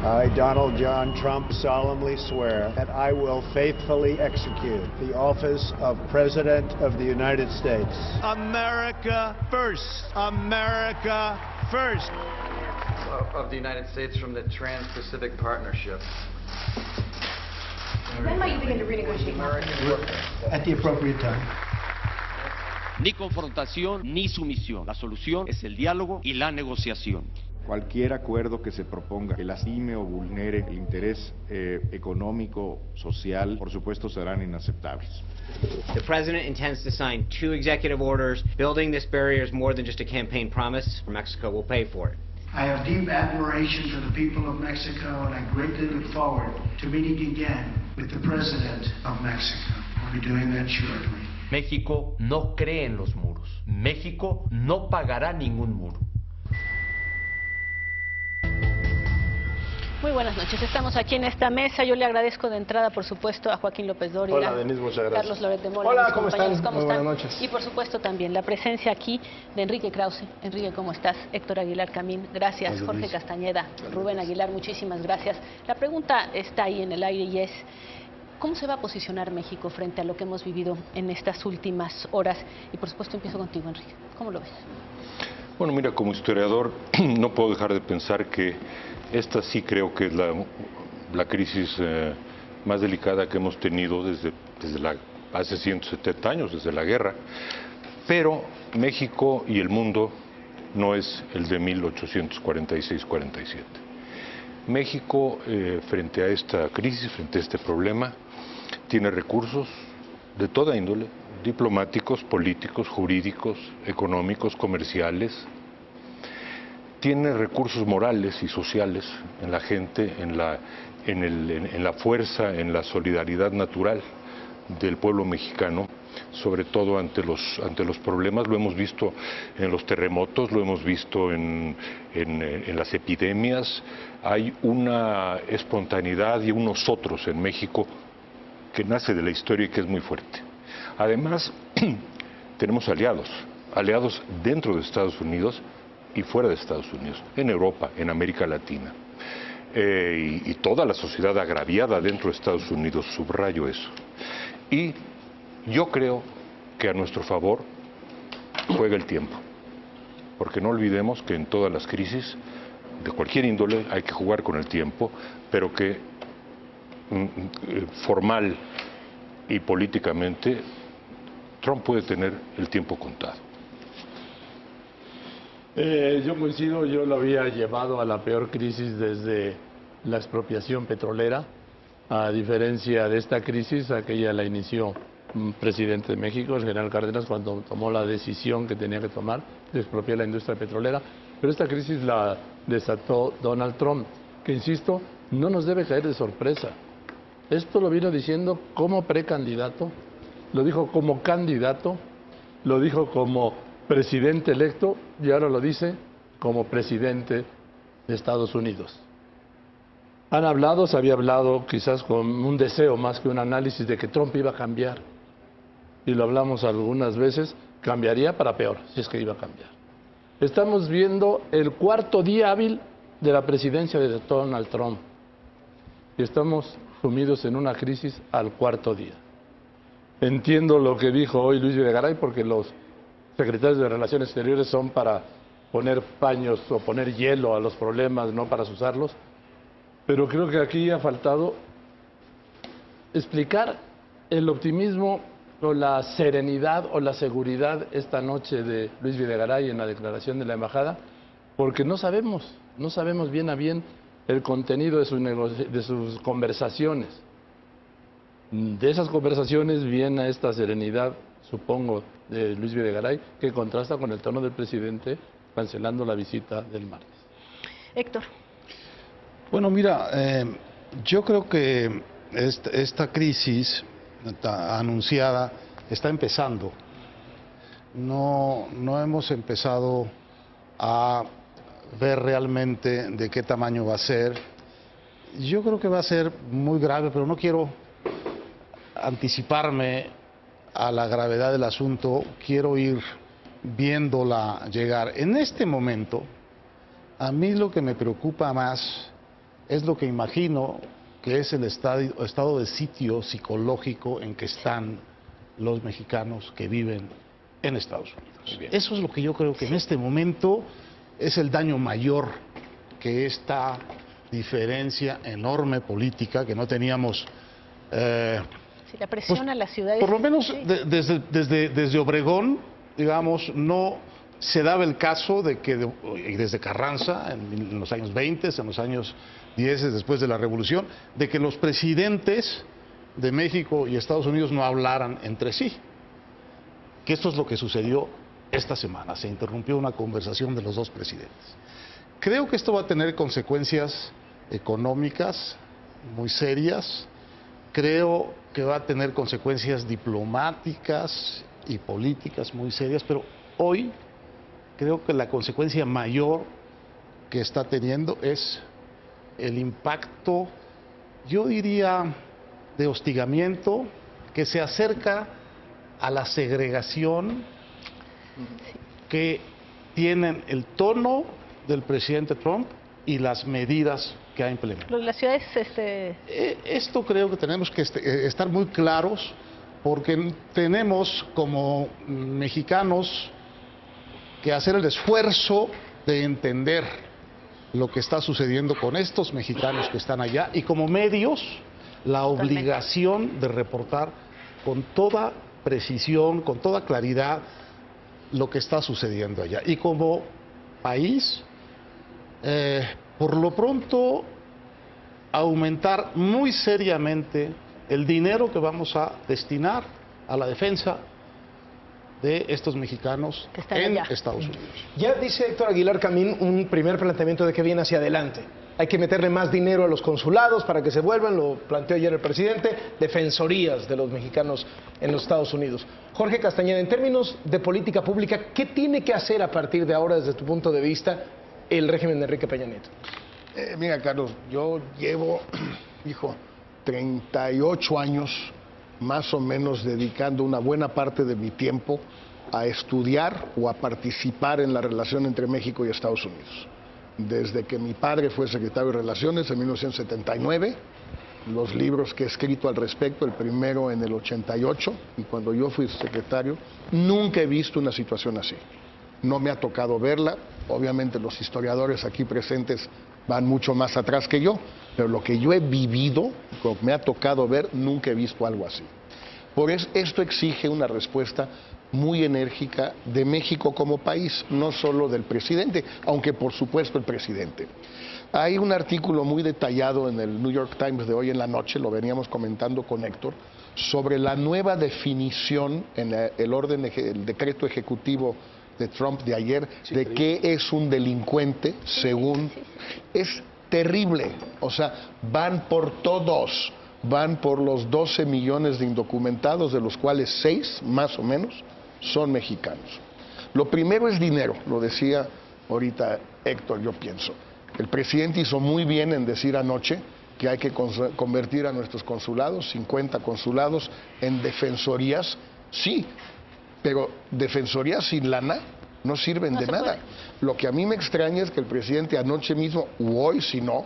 I, Donald John Trump, solemnly swear that I will faithfully execute the office of President of the United States. America first. America first. Of the United States from the Trans-Pacific Partnership. When might you begin to renegotiate? At the appropriate time. Ni confrontación ni sumisión. La solución es el diálogo y la negociación. Cualquier acuerdo que se proponga que lastime o vulnere el interés económico, social, por supuesto serán inaceptables. The president intends to sign 2 executive orders. Building this barrier is more than just a campaign promise. Mexico will pay for it. I have deep admiration for the people of Mexico, and I greatly look forward to meeting again with the President of Mexico. I'll be doing that shortly. México no cree en los muros. México no pagará ningún muro. Muy buenas noches, estamos aquí en esta mesa. Yo le agradezco de entrada, por supuesto, a Joaquín López Dóriga. Hola, Denise, muchas gracias. Carlos Loret de Mola. Hola, ¿cómo están? ¿Cómo Muy buenas están? noches. Y por supuesto también la presencia aquí de Enrique Krause. Enrique, ¿cómo estás? Héctor Aguilar Camín, gracias. Hola, Jorge Denise. Castañeda, Rubén Aguilar, muchísimas gracias. La pregunta está ahí en el aire y es: ¿cómo se va a posicionar México frente a lo que hemos vivido en estas últimas horas? Y por supuesto empiezo contigo, Enrique. ¿Cómo lo ves? Bueno, mira, como historiador no puedo dejar de pensar que esta sí creo que es la crisis más delicada que hemos tenido desde hace 170 años, desde la guerra. Pero México y el mundo no es el de 1846-47. México, frente a esta crisis, frente a este problema, tiene recursos de toda índole, diplomáticos, políticos, jurídicos, económicos, comerciales. Tiene recursos morales y sociales en la gente, en la fuerza, en la solidaridad natural del pueblo mexicano, sobre todo ante los problemas. Lo hemos visto en los terremotos, lo hemos visto en las epidemias. Hay una espontaneidad y un nosotros en México que nace de la historia y que es muy fuerte. Además, tenemos aliados dentro de Estados Unidos y fuera de Estados Unidos, en Europa, en América Latina. Y toda la sociedad agraviada dentro de Estados Unidos, subrayo eso. Y yo creo que a nuestro favor juega el tiempo, porque no olvidemos que en todas las crisis, de cualquier índole, hay que jugar con el tiempo, pero que formal y políticamente Trump puede tener el tiempo contado. Yo coincido, yo lo había llevado a la peor crisis desde la expropiación petrolera. A diferencia de esta crisis, aquella la inició un presidente de México, el general Cárdenas, cuando tomó la decisión que tenía que tomar de expropiar la industria petrolera. Pero esta crisis la desató Donald Trump, que, insisto, no nos debe caer de sorpresa. Esto lo vino diciendo como precandidato, lo dijo como candidato, lo dijo como presidente electo y ahora lo dice como presidente de Estados Unidos. Han hablado, se había hablado quizás con un deseo más que un análisis de que Trump iba a cambiar. Y lo hablamos algunas veces, cambiaría para peor, si es que iba a cambiar. Estamos viendo el 4º día hábil de la presidencia de Donald Trump. Y estamos sumidos en una crisis al 4º día. Entiendo lo que dijo hoy Luis Videgaray, porque los secretarios de Relaciones Exteriores son para poner paños o poner hielo a los problemas, no para azuzarlos. Pero creo que aquí ha faltado explicar el optimismo o la serenidad o la seguridad esta noche de Luis Videgaray en la declaración de la embajada, porque no sabemos bien a bien el contenido de sus conversaciones. De esas conversaciones viene esta serenidad, supongo, de Luis Videgaray, que contrasta con el tono del presidente cancelando la visita del martes. Héctor. Bueno, mira, yo creo que esta crisis anunciada está empezando. No hemos empezado a ver realmente de qué tamaño va a ser. Yo creo que va a ser muy grave, pero no quiero anticiparme a la gravedad del asunto. Quiero ir viéndola llegar. En este momento, a mí lo que me preocupa más es lo que imagino que es el estado de sitio psicológico en que están los mexicanos que viven en Estados Unidos. Eso es lo que yo creo que en este momento es el daño mayor que esta diferencia enorme política que no teníamos. Si la presión a las ciudades... Por lo menos desde Obregón, digamos, no se daba el caso de que, y desde Carranza, en los años 20, en los años 10, después de la Revolución, de que los presidentes de México y Estados Unidos no hablaran entre sí. Que esto es lo que sucedió esta semana. Se interrumpió una conversación de los dos presidentes. Creo que esto va a tener consecuencias económicas muy serias. Creo que va a tener consecuencias diplomáticas y políticas muy serias, pero hoy creo que la consecuencia mayor que está teniendo es el impacto, yo diría, de hostigamiento que se acerca a la segregación que tienen el tono del presidente Trump y las medidas que ha implementado. Las ciudades... Esto creo que tenemos que estar muy claros, porque tenemos como mexicanos que hacer el esfuerzo de entender lo que está sucediendo con estos mexicanos que están allá, y como medios la obligación de reportar con toda precisión, con toda claridad lo que está sucediendo allá. Y como país, por lo pronto, aumentar muy seriamente el dinero que vamos a destinar a la defensa de estos mexicanos en Estados Unidos. Ya dice Héctor Aguilar Camín un primer planteamiento de que viene hacia adelante. Hay que meterle más dinero a los consulados para que se vuelvan, lo planteó ayer el presidente, defensorías de los mexicanos en los Estados Unidos. Jorge Castañeda, en términos de política pública, ¿qué tiene que hacer a partir de ahora, desde tu punto de vista, el régimen de Enrique Peña Nieto? Mira, Carlos, yo llevo, 38 años más o menos dedicando una buena parte de mi tiempo a estudiar o a participar en la relación entre México y Estados Unidos. Desde que mi padre fue secretario de Relaciones en 1979, los libros que he escrito al respecto, el primero en el 88, y cuando yo fui secretario, nunca he visto una situación así. No me ha tocado verla, obviamente los historiadores aquí presentes van mucho más atrás que yo, pero lo que yo he vivido, lo que me ha tocado ver, nunca he visto algo así. Por eso esto exige una respuesta muy enérgica de México como país, no solo del presidente, aunque por supuesto el presidente. Hay un artículo muy detallado en el New York Times de hoy en la noche, lo veníamos comentando con Héctor, sobre la nueva definición en el decreto ejecutivo de Trump de ayer, de qué es un delincuente, según... Es terrible, o sea, van por todos, van por los 12 millones de indocumentados, de los cuales 6, más o menos, son mexicanos. Lo primero es dinero, lo decía ahorita Héctor, yo pienso. El presidente hizo muy bien en decir anoche que hay que convertir a nuestros consulados, 50 consulados, en defensorías. Sí, pero defensorías sin lana no sirven de nada. Lo que a mí me extraña es que el presidente anoche mismo, u hoy si no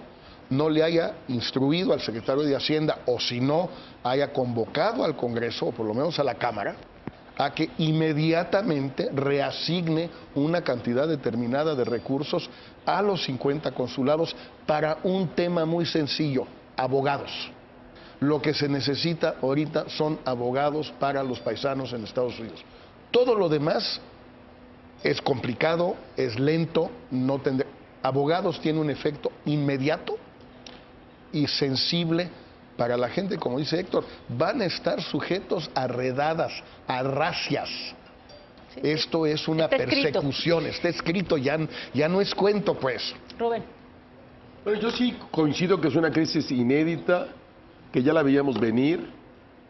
le haya instruido al secretario de Hacienda, o si no, haya convocado al Congreso, o por lo menos a la Cámara, a que inmediatamente reasigne una cantidad determinada de recursos a los 50 consulados para un tema muy sencillo: abogados. Lo que se necesita ahorita son abogados para los paisanos en Estados Unidos. Todo lo demás es complicado, es lento, no tendrá... Abogados tiene un efecto inmediato y sensible para la gente, como dice Héctor, van a estar sujetos a redadas, a racias. Sí, esto es una persecución, está escrito, ya no es cuento, pues. Rubén. Bueno, yo sí coincido que es una crisis inédita, que ya la veíamos venir.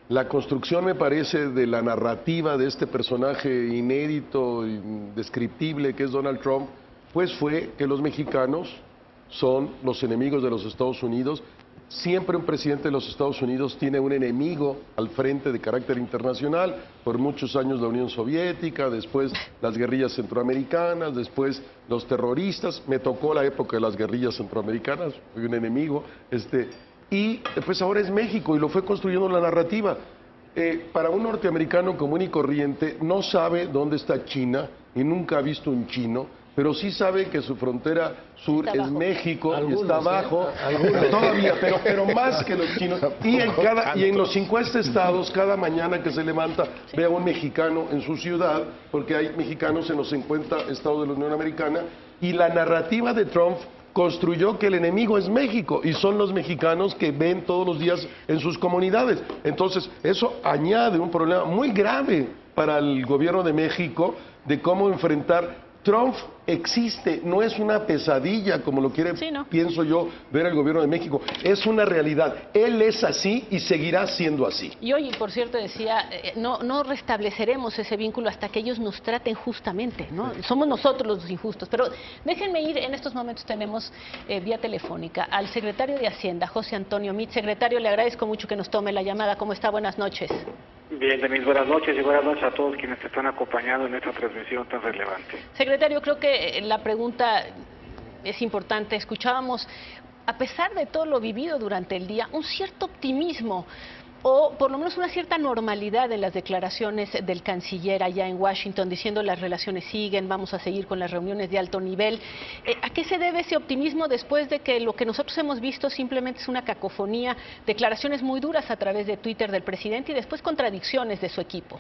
La construcción, me parece, de la narrativa de este personaje inédito, indescriptible que es Donald Trump, pues fue que los mexicanos son los enemigos de los Estados Unidos Siempre un presidente de los Estados Unidos tiene un enemigo al frente de carácter internacional, por muchos años la Unión Soviética, después las guerrillas centroamericanas, después los terroristas, me tocó la época de las guerrillas centroamericanas, fui un enemigo, y después ahora es México y lo fue construyendo la narrativa. Para un norteamericano común y corriente no sabe dónde está China y nunca ha visto un chino, pero sí sabe que su frontera sur es México, algunos, está abajo, todavía, pero más que los chinos. Y en los 50 estados, cada mañana que se levanta, ve a un mexicano en su ciudad, porque hay mexicanos en los 50 estados de la Unión Americana, y la narrativa de Trump construyó que el enemigo es México y son los mexicanos que ven todos los días en sus comunidades. Entonces, eso añade un problema muy grave para el gobierno de México de cómo enfrentar. Trump existe, no es una pesadilla como lo quiere, pienso yo, ver el gobierno de México. Es una realidad. Él es así y seguirá siendo así. Y hoy, por cierto, decía, no restableceremos ese vínculo hasta que ellos nos traten justamente, ¿no? Somos nosotros los injustos. Pero déjenme ir, en estos momentos tenemos vía telefónica al secretario de Hacienda, José Antonio Meade. Secretario, le agradezco mucho que nos tome la llamada. ¿Cómo está? Buenas noches. Bien, Denise, buenas noches y buenas noches a todos quienes te están acompañando en esta transmisión tan relevante. Secretario, creo que la pregunta es importante. Escuchábamos, a pesar de todo lo vivido durante el día, un cierto optimismo o por lo menos una cierta normalidad en las declaraciones del canciller allá en Washington, diciendo las relaciones siguen, vamos a seguir con las reuniones de alto nivel. ¿A qué se debe ese optimismo después de que lo que nosotros hemos visto simplemente es una cacofonía, declaraciones muy duras a través de Twitter del presidente y después contradicciones de su equipo?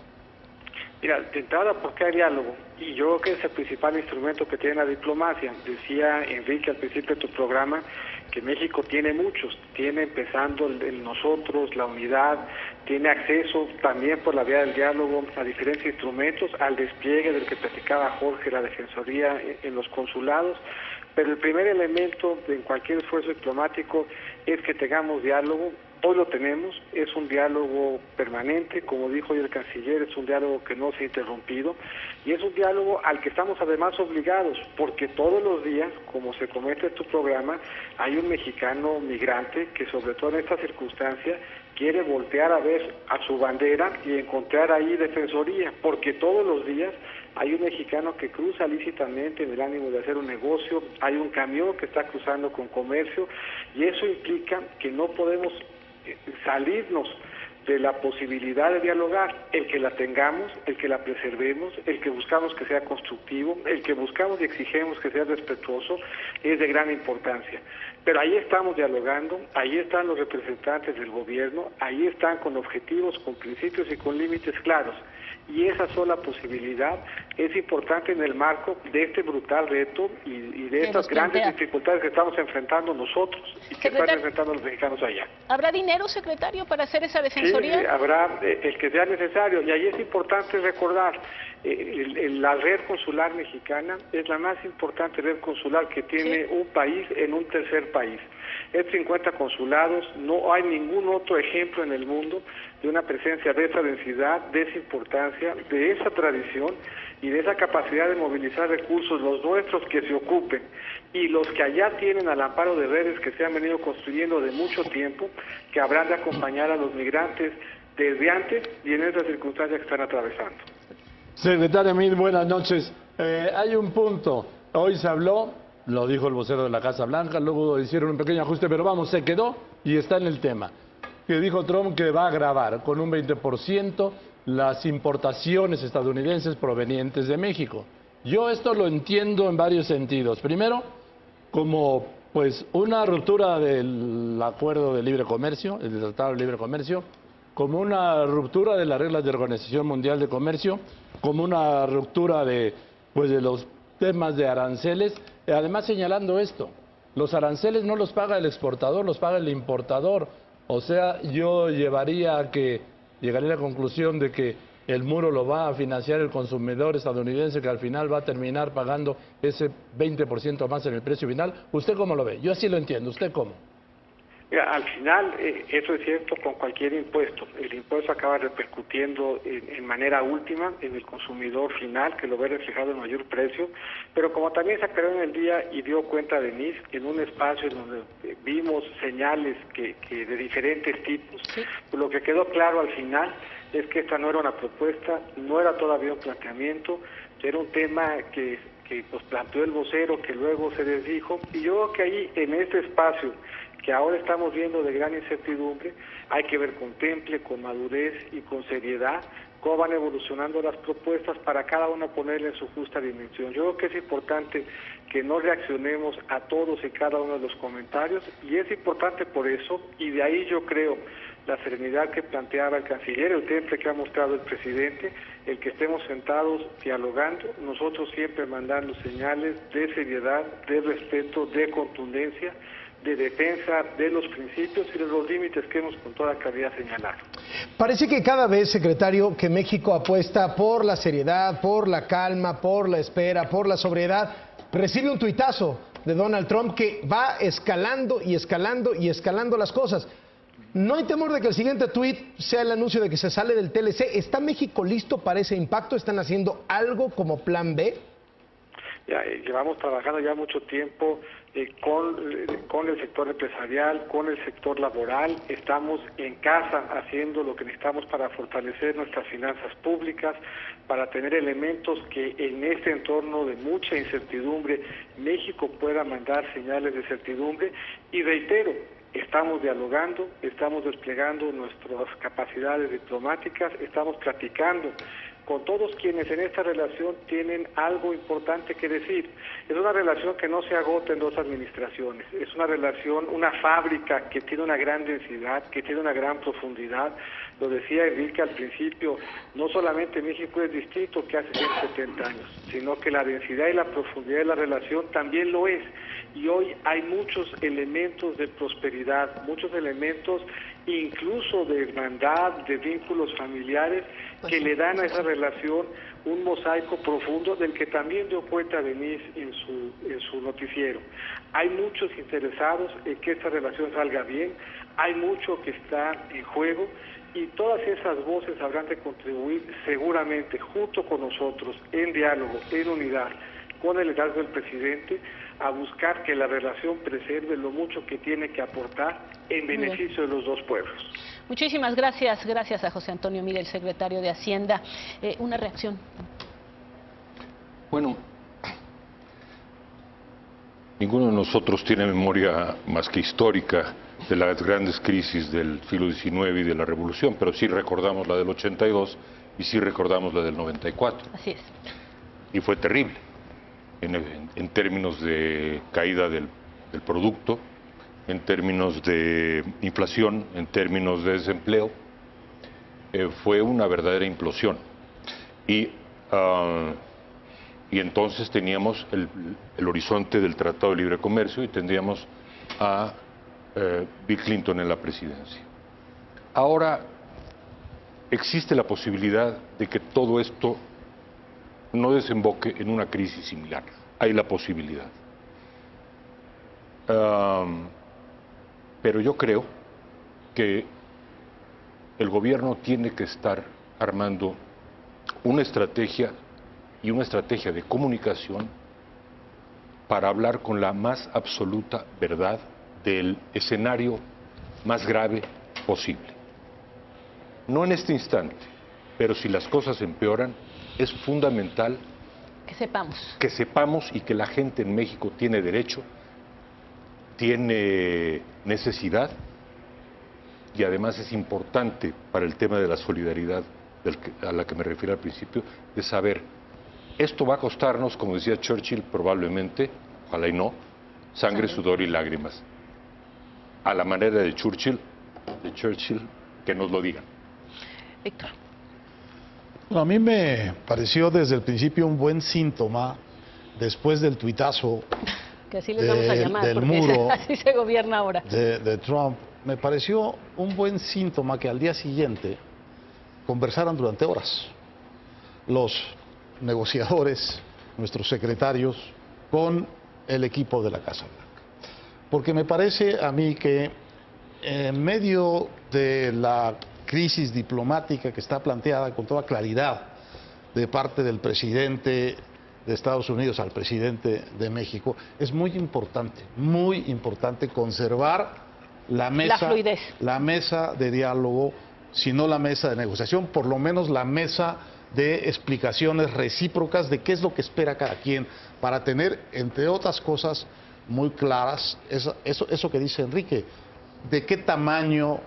Mira, de entrada, porque hay diálogo, y yo creo que es el principal instrumento que tiene la diplomacia. Decía Enrique al principio de tu programa que México tiene muchos, tiene empezando el nosotros, la unidad, tiene acceso también por la vía del diálogo a diferentes instrumentos, al despliegue del que platicaba Jorge, la defensoría en los consulados, pero el primer elemento en cualquier esfuerzo diplomático es que tengamos diálogo. Hoy lo tenemos, es un diálogo permanente, como dijo hoy el canciller, es un diálogo que no se ha interrumpido y es un diálogo al que estamos además obligados, porque todos los días, como se comenta en tu programa, hay un mexicano migrante que sobre todo en esta circunstancia quiere voltear a ver a su bandera y encontrar ahí defensoría, porque todos los días hay un mexicano que cruza lícitamente en el ánimo de hacer un negocio, hay un camión que está cruzando con comercio y eso implica que no podemos salirnos de la posibilidad de dialogar, el que la tengamos, el que la preservemos, el que buscamos que sea constructivo, el que buscamos y exigimos que sea respetuoso, es de gran importancia. Pero ahí estamos dialogando, ahí están los representantes del gobierno, ahí están con objetivos, con principios y con límites claros. Y esa sola posibilidad es importante en el marco de este brutal reto y de estas grandes dificultades que estamos enfrentando nosotros y que están enfrentando los mexicanos allá. ¿Habrá dinero, secretario, para hacer esa defensoría? Sí, habrá el que sea necesario. Y ahí es importante recordar, la red consular mexicana es la más importante red consular que tiene un país en un tercer país. Es 50 consulados, no hay ningún otro ejemplo en el mundo de una presencia de esa densidad, de esa importancia, de esa tradición y de esa capacidad de movilizar recursos, los nuestros que se ocupen y los que allá tienen al amparo de redes que se han venido construyendo de mucho tiempo, que habrán de acompañar a los migrantes desde antes y en esas circunstancias que están atravesando. Secretario Meade, buenas noches. Hay un punto, hoy se habló, lo dijo el vocero de la Casa Blanca, luego hicieron un pequeño ajuste, pero vamos, se quedó y está en el tema. Que dijo Trump que va a gravar con un 20% las importaciones estadounidenses provenientes de México. Yo esto lo entiendo en varios sentidos. Primero, como pues una ruptura del acuerdo de libre comercio, el Tratado de Libre Comercio, como una ruptura de las reglas de la Organización Mundial de Comercio, como una ruptura de los temas de aranceles, además señalando esto, los aranceles no los paga el exportador, los paga el importador. O sea, yo llegaría a la conclusión de que el muro lo va a financiar el consumidor estadounidense, que al final va a terminar pagando ese 20% más en el precio final. ¿Usted cómo lo ve? Yo así lo entiendo. ¿Usted cómo? Mira, al final, eso es cierto con cualquier impuesto. El impuesto acaba repercutiendo en manera última en el consumidor final, que lo ve reflejado en mayor precio, pero como también se aclaró en el día y dio cuenta Denise, en un espacio en donde vimos señales que de diferentes tipos, pues lo que quedó claro al final es que esta no era una propuesta, no era todavía un planteamiento, era un tema que pues planteó el vocero, que luego se desdijo, y yo creo que ahí, en este espacio que ahora estamos viendo de gran incertidumbre, hay que ver con temple, con madurez y con seriedad cómo van evolucionando las propuestas para cada una ponerle en su justa dimensión. Yo creo que es importante que no reaccionemos a todos y cada uno de los comentarios, y es importante por eso, y de ahí yo creo la serenidad que planteaba el canciller, el temple que ha mostrado el presidente, el que estemos sentados dialogando, nosotros siempre mandando señales de seriedad, de respeto, de contundencia, de defensa de los principios y de los límites que hemos con toda claridad señalado. Parece que cada vez, secretario, que México apuesta por la seriedad, por la calma, por la espera, por la sobriedad, recibe un tuitazo de Donald Trump que va escalando y escalando y escalando las cosas. ¿No hay temor de que el siguiente tuit sea el anuncio de que se sale del TLC? ¿Está México listo para ese impacto? ¿Están haciendo algo como plan B? Ya, llevamos trabajando ya mucho tiempo con el sector empresarial, con el sector laboral. Estamos en casa haciendo lo que necesitamos para fortalecer nuestras finanzas públicas, para tener elementos que en este entorno de mucha incertidumbre México pueda mandar señales de certidumbre. Y reitero, estamos dialogando, estamos desplegando nuestras capacidades diplomáticas, estamos platicando con todos quienes en esta relación tienen algo importante que decir. Es una relación que no se agota en dos administraciones, es una relación, una fábrica que tiene una gran densidad, que tiene una gran profundidad. Lo decía Enrique al principio, no solamente México es distinto que hace 170 años, sino que la densidad y la profundidad de la relación también lo es. Y hoy hay muchos elementos de prosperidad, muchos elementos incluso de hermandad, de vínculos familiares, que le dan a esa relación un mosaico profundo del que también dio cuenta Denise en su noticiero. Hay muchos interesados en que esta relación salga bien, hay mucho que está en juego, y todas esas voces habrán de contribuir seguramente junto con nosotros, en diálogo, en unidad, con el liderazgo del presidente, a buscar que la relación preserve lo mucho que tiene que aportar en beneficio de los dos pueblos. Muchísimas gracias. Gracias a José Antonio Meade, el secretario de Hacienda. Una reacción. Bueno, ninguno de nosotros tiene memoria más que histórica de las grandes crisis del siglo XIX y de la Revolución, pero sí recordamos la del 82 y sí recordamos la del 94. Así es. Y fue terrible. En términos de caída del producto, en términos de inflación, en términos de desempleo, fue una verdadera implosión. Y entonces teníamos el horizonte del Tratado de Libre Comercio y tendríamos a Bill Clinton en la presidencia. Ahora existe la posibilidad de que todo esto no desemboque en una crisis similar. Hay la posibilidad. Pero yo creo que el gobierno tiene que estar armando una estrategia y una estrategia de comunicación para hablar con la más absoluta verdad del escenario más grave posible. No en este instante, pero si las cosas empeoran, es fundamental que sepamos y que la gente en México tiene derecho, tiene necesidad, y además es importante para el tema de la solidaridad a la que me refiero al principio, de saber, esto va a costarnos, como decía Churchill, probablemente, ojalá y no, sangre, sudor y lágrimas. A la manera de Churchill, que nos lo digan. Víctor. Bueno, a mí me pareció desde el principio un buen síntoma, después del tuitazo que así les vamos a llamar, del porque muro así se gobierna ahora. De Trump, me pareció un buen síntoma que al día siguiente conversaran durante horas los negociadores, nuestros secretarios, con el equipo de la Casa Blanca. Porque me parece a mí que en medio de la crisis diplomática que está planteada con toda claridad de parte del presidente de Estados Unidos al presidente de México, es muy importante conservar la mesa de diálogo, si no la mesa de negociación, por lo menos la mesa de explicaciones recíprocas de qué es lo que espera cada quien, para tener, entre otras cosas, muy claras eso que dice Enrique, de qué tamaño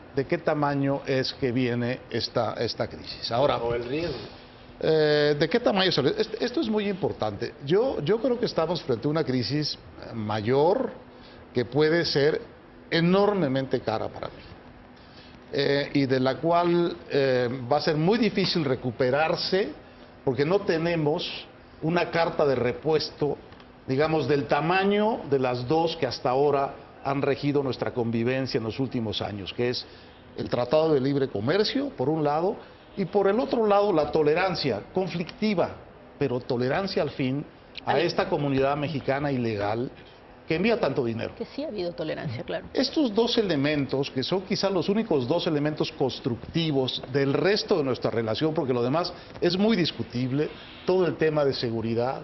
es que viene esta crisis. Ahora, o el riesgo. ¿De qué tamaño es? Esto es muy importante. Yo creo que estamos frente a una crisis mayor que puede ser enormemente cara para mí. Y de la cual va a ser muy difícil recuperarse porque no tenemos una carta de repuesto, digamos, del tamaño de las dos que hasta ahora han regido nuestra convivencia en los últimos años, que es el Tratado de Libre Comercio, por un lado, y por el otro lado la tolerancia conflictiva, pero tolerancia al fin a esta comunidad mexicana ilegal que envía tanto dinero. Que sí ha habido tolerancia, claro. Estos dos elementos, que son quizás los únicos dos elementos constructivos del resto de nuestra relación, porque lo demás es muy discutible, todo el tema de seguridad,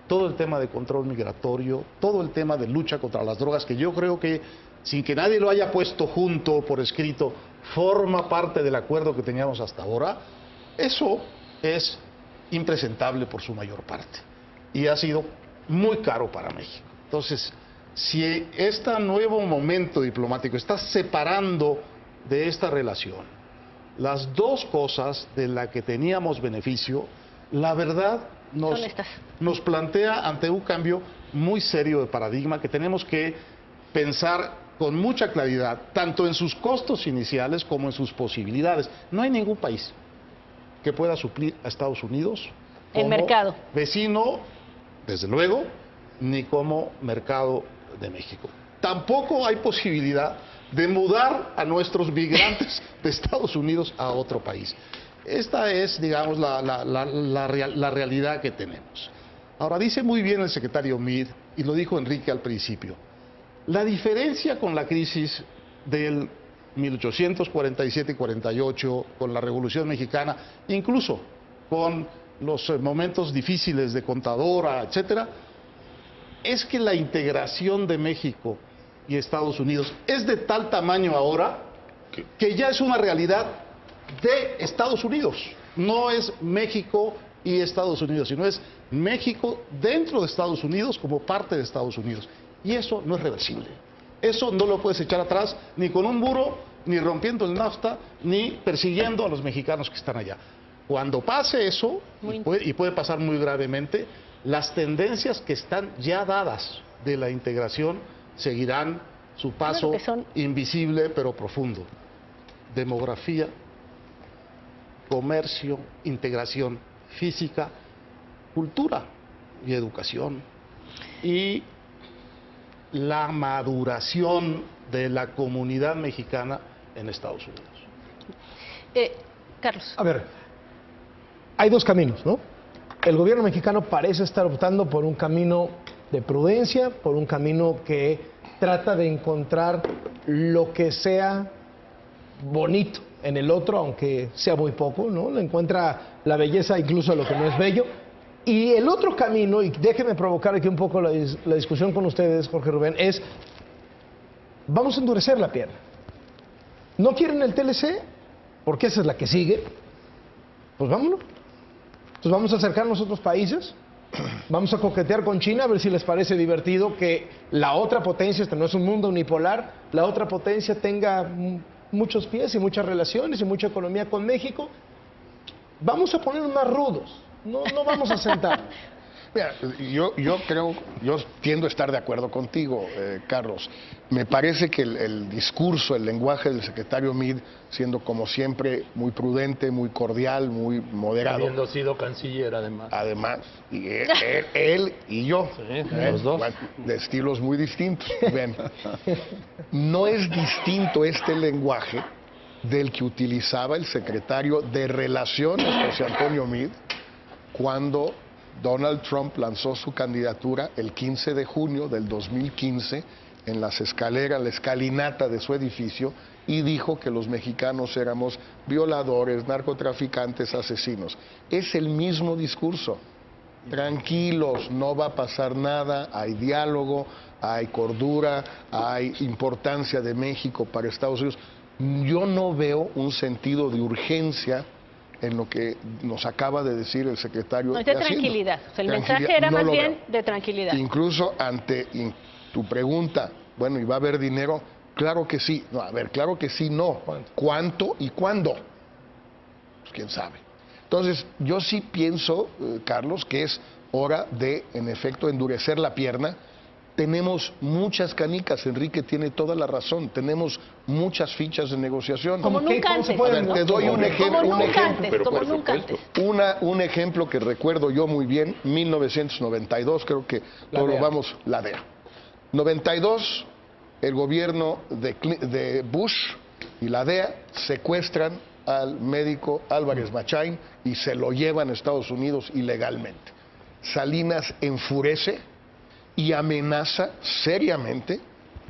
todo el tema de control migratorio, todo el tema de lucha contra las drogas, que yo creo que, sin que nadie lo haya puesto junto por escrito, forma parte del acuerdo que teníamos hasta ahora, eso es impresentable por su mayor parte. Y ha sido muy caro para México. Entonces, si este nuevo momento diplomático está separando de esta relación las dos cosas de las que teníamos beneficio, la verdad nos plantea ante un cambio muy serio de paradigma que tenemos que pensar con mucha claridad, tanto en sus costos iniciales como en sus posibilidades. No hay ningún país que pueda suplir a Estados Unidos como mercado vecino, desde luego, ni como mercado de México. Tampoco hay posibilidad de mudar a nuestros migrantes de Estados Unidos a otro país. Esta es, digamos, la realidad que tenemos. Ahora, dice muy bien el secretario Meade, y lo dijo Enrique al principio, la diferencia con la crisis del 1847 y 48, con la Revolución Mexicana, incluso con los momentos difíciles de Contadora, etcétera, es que la integración de México y Estados Unidos es de tal tamaño ahora que ya es una realidad de Estados Unidos. No es México y Estados Unidos, sino es México dentro de Estados Unidos como parte de Estados Unidos. Y eso no es reversible. Eso no lo puedes echar atrás ni con un muro, ni rompiendo el NAFTA, ni persiguiendo a los mexicanos que están allá. Cuando pase eso, y puede pasar muy gravemente, las tendencias que están ya dadas de la integración seguirán su paso invisible pero profundo. Demografía, comercio, integración física, cultura y educación. Y la maduración de la comunidad mexicana en Estados Unidos. Carlos. A ver, hay dos caminos, ¿no? El gobierno mexicano parece estar optando por un camino de prudencia, por un camino que trata de encontrar lo que sea bonito en el otro, aunque sea muy poco, ¿no? Le encuentra la belleza incluso a lo que no es bello. Y el otro camino, y déjenme provocar aquí un poco la discusión con ustedes, Jorge Rubén, es, vamos a endurecer la pierna. ¿No quieren el TLC? Porque esa es la que sigue. Pues vámonos. Entonces vamos a acercarnos a otros países, vamos a coquetear con China, a ver si les parece divertido que la otra potencia, este no es un mundo unipolar, la otra potencia tenga muchos pies y muchas relaciones y mucha economía con México. Vamos a ponernos más rudos. No vamos a sentarnos. Mira, yo tiendo a estar de acuerdo contigo, Carlos. Me parece que el discurso, el lenguaje del secretario Meade, siendo como siempre muy prudente, muy cordial, muy moderado. Habiendo sido canciller, además. Además, y él y yo, los dos. Bueno, de estilos muy distintos. Bien. No es distinto este lenguaje del que utilizaba el secretario de Relaciones, José Antonio Meade, cuando Donald Trump lanzó su candidatura el 15 de junio del 2015 en las escaleras, la escalinata de su edificio, y dijo que los mexicanos éramos violadores, narcotraficantes, asesinos. Es el mismo discurso. Tranquilos, no va a pasar nada, hay diálogo, hay cordura, hay importancia de México para Estados Unidos. Yo no veo un sentido de urgencia en lo que nos acaba de decir el secretario. No, es de tranquilidad. O sea, el mensaje era más bien de tranquilidad. Incluso ante tu pregunta, bueno, ¿y va a haber dinero? Claro que sí. No, a ver, claro que sí, no. ¿Cuánto y cuándo? Pues quién sabe. Entonces, yo sí pienso, Carlos, que es hora de, en efecto, endurecer la pierna. Tenemos muchas canicas, Enrique tiene toda la razón, tenemos muchas fichas de negociación. Como nunca antes. A ver, te doy un ejemplo. Como nunca antes. Un ejemplo que recuerdo yo muy bien, 1992, creo que todos vamos, la DEA. 92, el gobierno de Bush y la DEA secuestran al médico Álvarez Machain y se lo llevan a Estados Unidos ilegalmente. Salinas enfurece y amenaza seriamente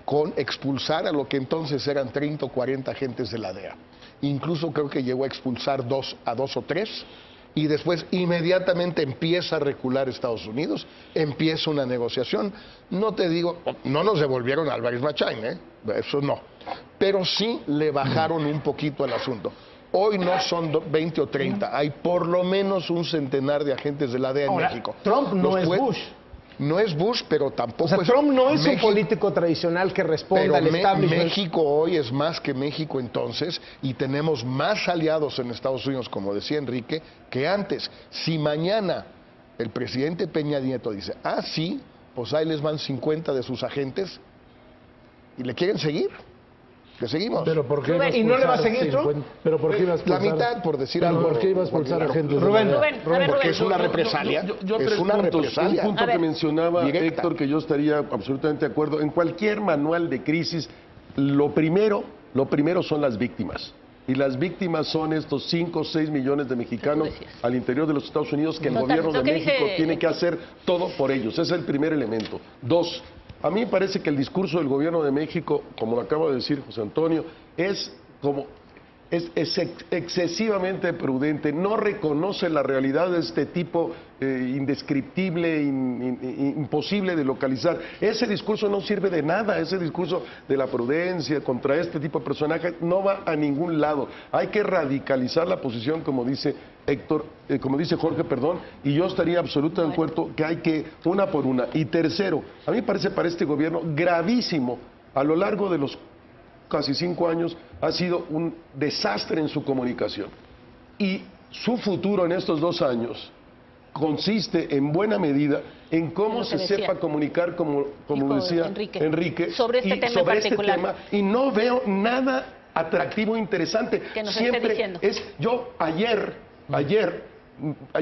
con expulsar a lo que entonces eran 30 o 40 agentes de la DEA. Incluso creo que llegó a expulsar a dos o tres, y después inmediatamente empieza a recular Estados Unidos, empieza una negociación. No te digo, no nos devolvieron a Álvarez Machain, eso no, pero sí le bajaron un poquito al asunto. Hoy no son 20 o 30, hay por lo menos un centenar de agentes de la DEA en México. Trump no es Bush. No es Bush, pero tampoco es... Trump no es un político tradicional que responda al establishment. México hoy es más que México entonces, y tenemos más aliados en Estados Unidos, como decía Enrique, que antes. Si mañana el presidente Peña Nieto dice, sí, pues ahí les van 50 de sus agentes, y le quieren seguir, le seguimos. ¿Pero por qué ¿Y no le va a seguir Trump? ¿Pero por qué iba a expulsar? La mitad, por decir algo. ¿Por qué iba a expulsar a gente? Rubén, porque es una represalia. Es una represalia. Un punto que mencionaba Héctor, que yo estaría absolutamente de acuerdo. En cualquier manual de crisis, lo primero son las víctimas. Y las víctimas son estos 5 o 6 millones de mexicanos al interior de los Estados Unidos, que el gobierno de México tiene que hacer todo por ellos. Ese es el primer elemento. 2, a mí me parece que el discurso del gobierno de México, como lo acaba de decir José Antonio, es excesivamente prudente, no reconoce la realidad de este tipo indescriptible, imposible de localizar. Ese discurso no sirve de nada, ese discurso de la prudencia contra este tipo de personajes no va a ningún lado. Hay que radicalizar la posición, como dice Jorge, y yo estaría absolutamente de acuerdo que hay que una por una. Y tercero, a mí me parece para este gobierno gravísimo, a lo largo de los casi 5 años, ha sido un desastre en su comunicación. Y su futuro en estos 2 años consiste en buena medida en cómo se sepa comunicar, como decía Enrique, sobre este tema en particular. Y no veo nada atractivo e interesante. Que nos siempre esté diciendo. Yo ayer,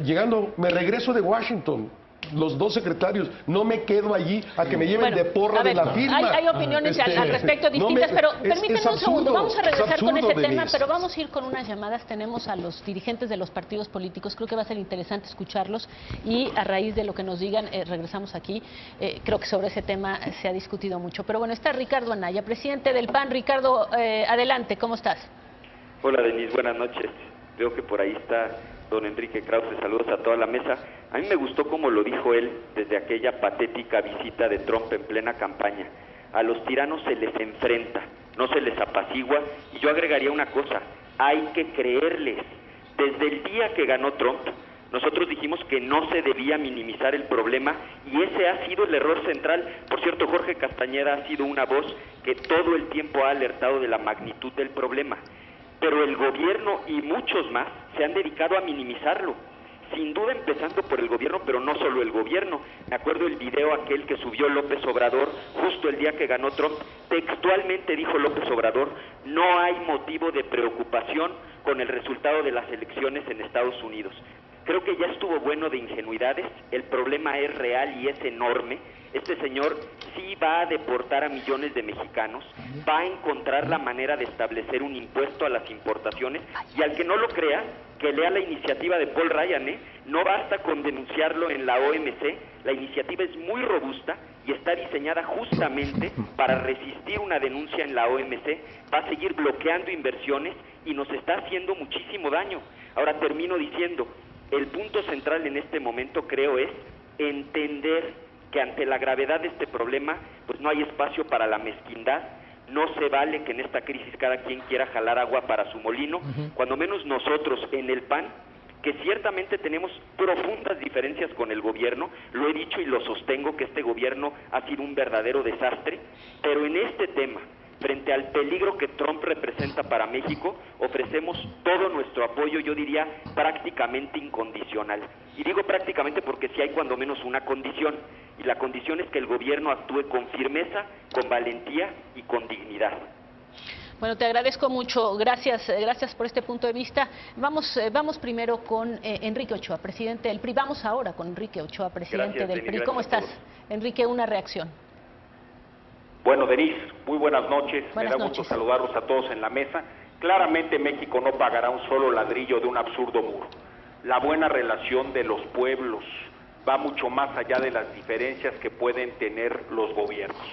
llegando, me regreso de Washington. Los 2 secretarios, no me quedo allí a que me lleven de porra de la firma. Hay opiniones al respecto distintas, pero permítanme un segundo, vamos a regresar con ese tema, pero vamos a ir con unas llamadas. Tenemos a los dirigentes de los partidos políticos, creo que va a ser interesante escucharlos, y a raíz de lo que nos digan, regresamos aquí. Creo que sobre ese tema se ha discutido mucho, pero bueno, está Ricardo Anaya, presidente del PAN. Ricardo, adelante, ¿cómo estás? Hola Denise, buenas noches. Veo que por ahí está don Enrique Krause, saludos a toda la mesa. A mí me gustó como lo dijo él desde aquella patética visita de Trump en plena campaña. A los tiranos se les enfrenta, no se les apacigua, y yo agregaría una cosa, hay que creerles. Desde el día que ganó Trump, nosotros dijimos que no se debía minimizar el problema, y ese ha sido el error central. Por cierto, Jorge Castañeda ha sido una voz que todo el tiempo ha alertado de la magnitud del problema. Pero el gobierno y muchos más se han dedicado a minimizarlo, sin duda empezando por el gobierno, pero no solo el gobierno. Me acuerdo el video aquel que subió López Obrador justo el día que ganó Trump. Textualmente dijo López Obrador: no hay motivo de preocupación con el resultado de las elecciones en Estados Unidos. Creo que ya estuvo bueno de ingenuidades, el problema es real y es enorme. Este señor sí va a deportar a millones de mexicanos, va a encontrar la manera de establecer un impuesto a las importaciones, y al que no lo crea, que lea la iniciativa de Paul Ryan, no basta con denunciarlo en la OMC, la iniciativa es muy robusta y está diseñada justamente para resistir una denuncia en la OMC, va a seguir bloqueando inversiones y nos está haciendo muchísimo daño. Ahora termino diciendo, el punto central en este momento creo es entender que ante la gravedad de este problema, pues no hay espacio para la mezquindad. No se vale que en esta crisis cada quien quiera jalar agua para su molino, cuando menos nosotros en el PAN, que ciertamente tenemos profundas diferencias con el gobierno, lo he dicho y lo sostengo que este gobierno ha sido un verdadero desastre, pero en este tema, frente al peligro que Trump representa para México, ofrecemos todo nuestro apoyo, yo diría prácticamente incondicional. Y digo prácticamente porque sí hay cuando menos una condición, y la condición es que el gobierno actúe con firmeza, con valentía y con dignidad. Bueno, te agradezco mucho, gracias por este punto de vista. Vamos primero con Enrique Ochoa, presidente del PRI. Vamos ahora con Enrique Ochoa, presidente del PRI. ¿Cómo estás, Enrique? Una reacción. Bueno, Denise, muy buenas noches. Me da gusto saludarlos a todos en la mesa. Claramente México no pagará un solo ladrillo de un absurdo muro. La buena relación de los pueblos va mucho más allá de las diferencias que pueden tener los gobiernos.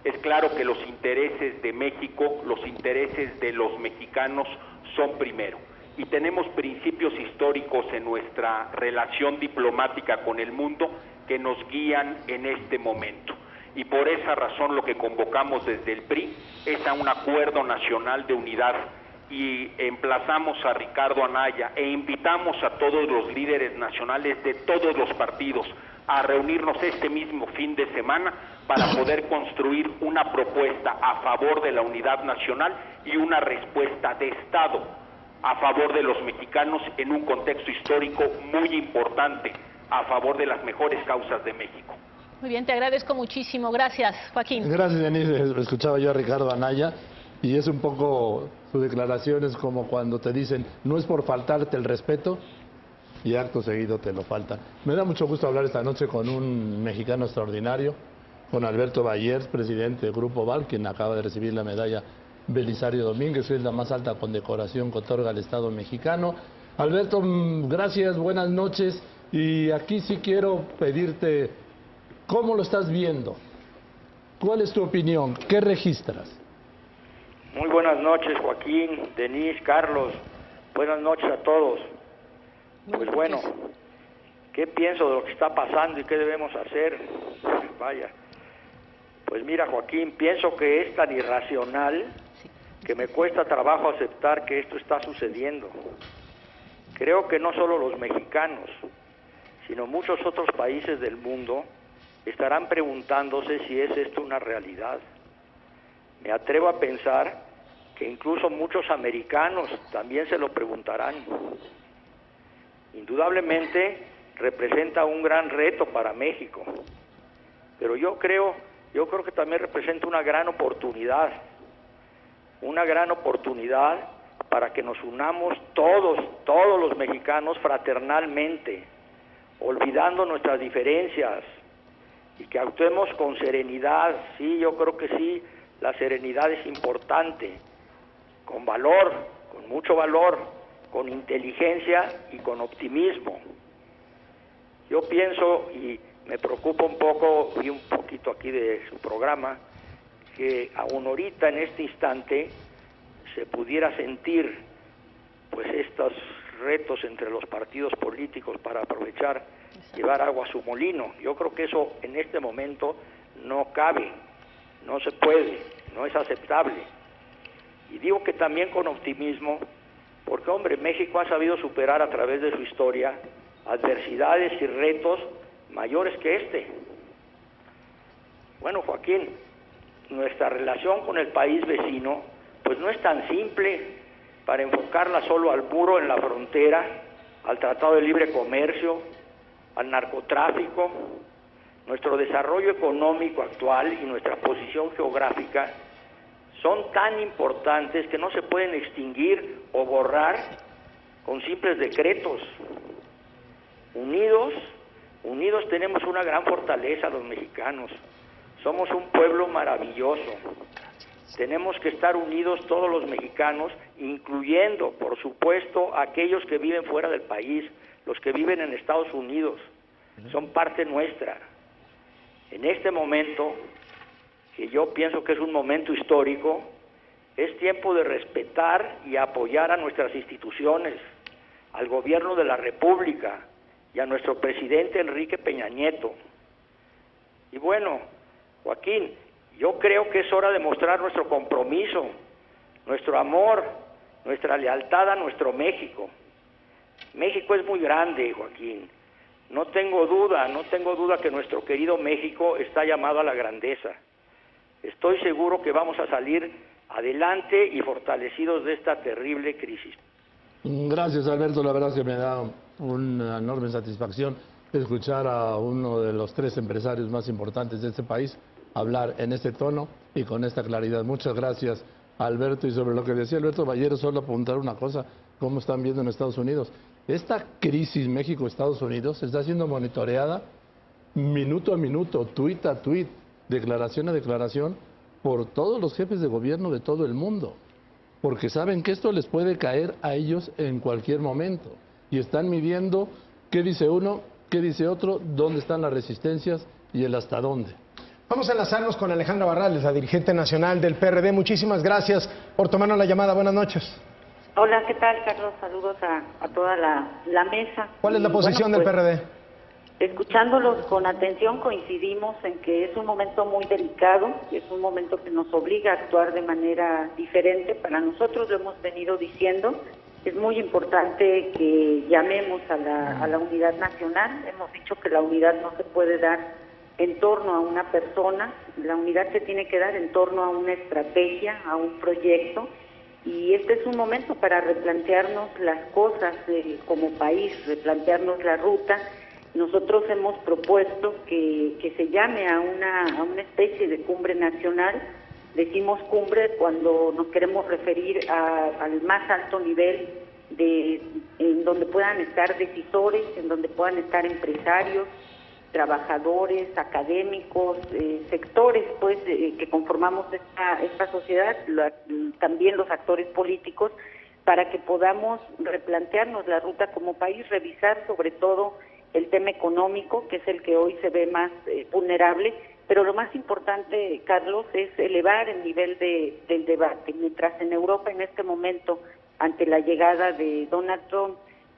Es claro que los intereses de México, los intereses de los mexicanos son primero. Y tenemos principios históricos en nuestra relación diplomática con el mundo que nos guían en este momento. Y por esa razón lo que convocamos desde el PRI es a un acuerdo nacional de unidad, y emplazamos a Ricardo Anaya e invitamos a todos los líderes nacionales de todos los partidos a reunirnos este mismo fin de semana para poder construir una propuesta a favor de la unidad nacional y una respuesta de Estado a favor de los mexicanos en un contexto histórico muy importante, a favor de las mejores causas de México. Muy bien, te agradezco muchísimo. Gracias, Joaquín. Gracias, Denise. Escuchaba yo a Ricardo Anaya y es un poco, su declaración es como cuando te dicen, no es por faltarte el respeto y acto seguido te lo faltan. Me da mucho gusto hablar esta noche con un mexicano extraordinario, con Alberto Bayers, presidente del Grupo Val, quien acaba de recibir la medalla Belisario Domínguez, que es la más alta condecoración que otorga el Estado mexicano. Alberto, gracias, buenas noches. Y aquí sí quiero pedirte, ¿cómo lo estás viendo? ¿Cuál es tu opinión? ¿Qué registras? Muy buenas noches, Joaquín, Denise, Carlos. Buenas noches a todos. Pues bueno, ¿qué pienso de lo que está pasando y qué debemos hacer? Vaya, pues mira, Joaquín, pienso que es tan irracional que me cuesta trabajo aceptar que esto está sucediendo. Creo que no solo los mexicanos, sino muchos otros países del mundo estarán preguntándose si es esto una realidad. Me atrevo a pensar que incluso muchos americanos también se lo preguntarán. Indudablemente representa un gran reto para México, pero yo creo que también representa una gran oportunidad para que nos unamos todos los mexicanos fraternalmente, olvidando nuestras diferencias, y que actuemos con serenidad. Sí, yo creo que sí, la serenidad es importante, con valor, con mucho valor, con inteligencia y con optimismo. Yo pienso, y me preocupa un poco, vi un poquito aquí de su programa, que aún ahorita en este instante se pudiera sentir pues estos retos entre los partidos políticos para aprovechar, llevar agua a su molino. Yo creo que eso en este momento no cabe, no se puede, no es aceptable. Y digo que también con optimismo, porque hombre, México ha sabido superar a través de su historia adversidades y retos mayores que este. Bueno, Joaquín, nuestra relación con el país vecino pues no es tan simple para enfocarla solo al muro en la frontera, al Tratado de Libre Comercio, al narcotráfico. Nuestro desarrollo económico actual y nuestra posición geográfica son tan importantes que no se pueden extinguir o borrar con simples decretos. Unidos Unidos tenemos una gran fortaleza los mexicanos. Somos un pueblo maravilloso. Tenemos que estar unidos todos los mexicanos, incluyendo, por supuesto, aquellos que viven fuera del país, los que viven en Estados Unidos. Son parte nuestra. En este momento, que yo pienso que es un momento histórico, es tiempo de respetar y apoyar a nuestras instituciones, al gobierno de la República y a nuestro presidente Enrique Peña Nieto. Y bueno, Joaquín, yo creo que es hora de mostrar nuestro compromiso, nuestro amor, nuestra lealtad a nuestro México. México es muy grande, Joaquín. No tengo duda que nuestro querido México está llamado a la grandeza. Estoy seguro que vamos a salir adelante y fortalecidos de esta terrible crisis. Gracias, Alberto. La verdad es que me da una enorme satisfacción escuchar a uno de los 3 empresarios más importantes de este país hablar en este tono y con esta claridad. Muchas gracias, Alberto. Y sobre lo que decía Alberto Ballero, solo apuntar una cosa, cómo están viendo en Estados Unidos. Esta crisis México-Estados Unidos está siendo monitoreada minuto a minuto, tuit a tuit, declaración a declaración, por todos los jefes de gobierno de todo el mundo, porque saben que esto les puede caer a ellos en cualquier momento, y están midiendo qué dice uno, qué dice otro, dónde están las resistencias y el hasta dónde. Vamos a enlazarnos con Alejandra Barrales, la dirigente nacional del PRD. Muchísimas gracias por tomarnos la llamada. Buenas noches. Hola, ¿qué tal, Carlos? Saludos a toda la mesa. ¿Cuál es la posición del PRD? Escuchándolos con atención, coincidimos en que es un momento muy delicado, es un momento que nos obliga a actuar de manera diferente. Para nosotros, lo hemos venido diciendo, es muy importante que llamemos a la unidad nacional. Hemos dicho que la unidad no se puede dar en torno a una persona, la unidad se tiene que dar en torno a una estrategia, a un proyecto, y este es un momento para replantearnos las cosas como país, replantearnos la ruta. Nosotros hemos propuesto que se llame a una especie de cumbre nacional. Decimos cumbre cuando nos queremos referir al más alto nivel, en donde puedan estar decisores, en donde puedan estar empresarios, trabajadores, académicos, sectores pues que conformamos esta sociedad, también los actores políticos, para que podamos replantearnos la ruta como país, revisar sobre todo el tema económico, que es el que hoy se ve más vulnerable, pero lo más importante, Carlos, es elevar el nivel del debate. Mientras en Europa en este momento, ante la llegada de Donald Trump,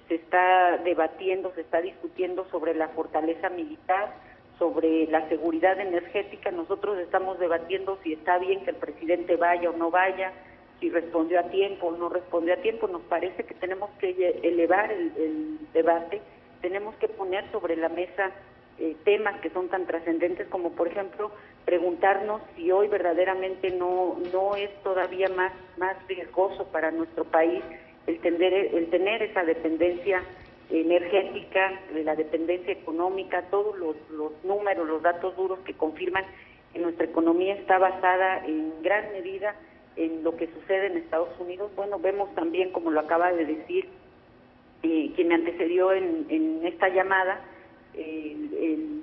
se está debatiendo, se está discutiendo sobre la fortaleza militar, sobre la seguridad energética, nosotros estamos debatiendo si está bien que el presidente vaya o no vaya, si respondió a tiempo o no respondió a tiempo. Nos parece que tenemos que elevar el debate, tenemos que poner sobre la mesa temas que son tan trascendentes como, por ejemplo, preguntarnos si hoy verdaderamente no es todavía más riesgoso para nuestro país el tener esa dependencia energética, la dependencia económica, todos los números, los datos duros que confirman que nuestra economía está basada en gran medida en lo que sucede en Estados Unidos. Bueno, vemos también, como lo acaba de decir quien me antecedió en esta llamada,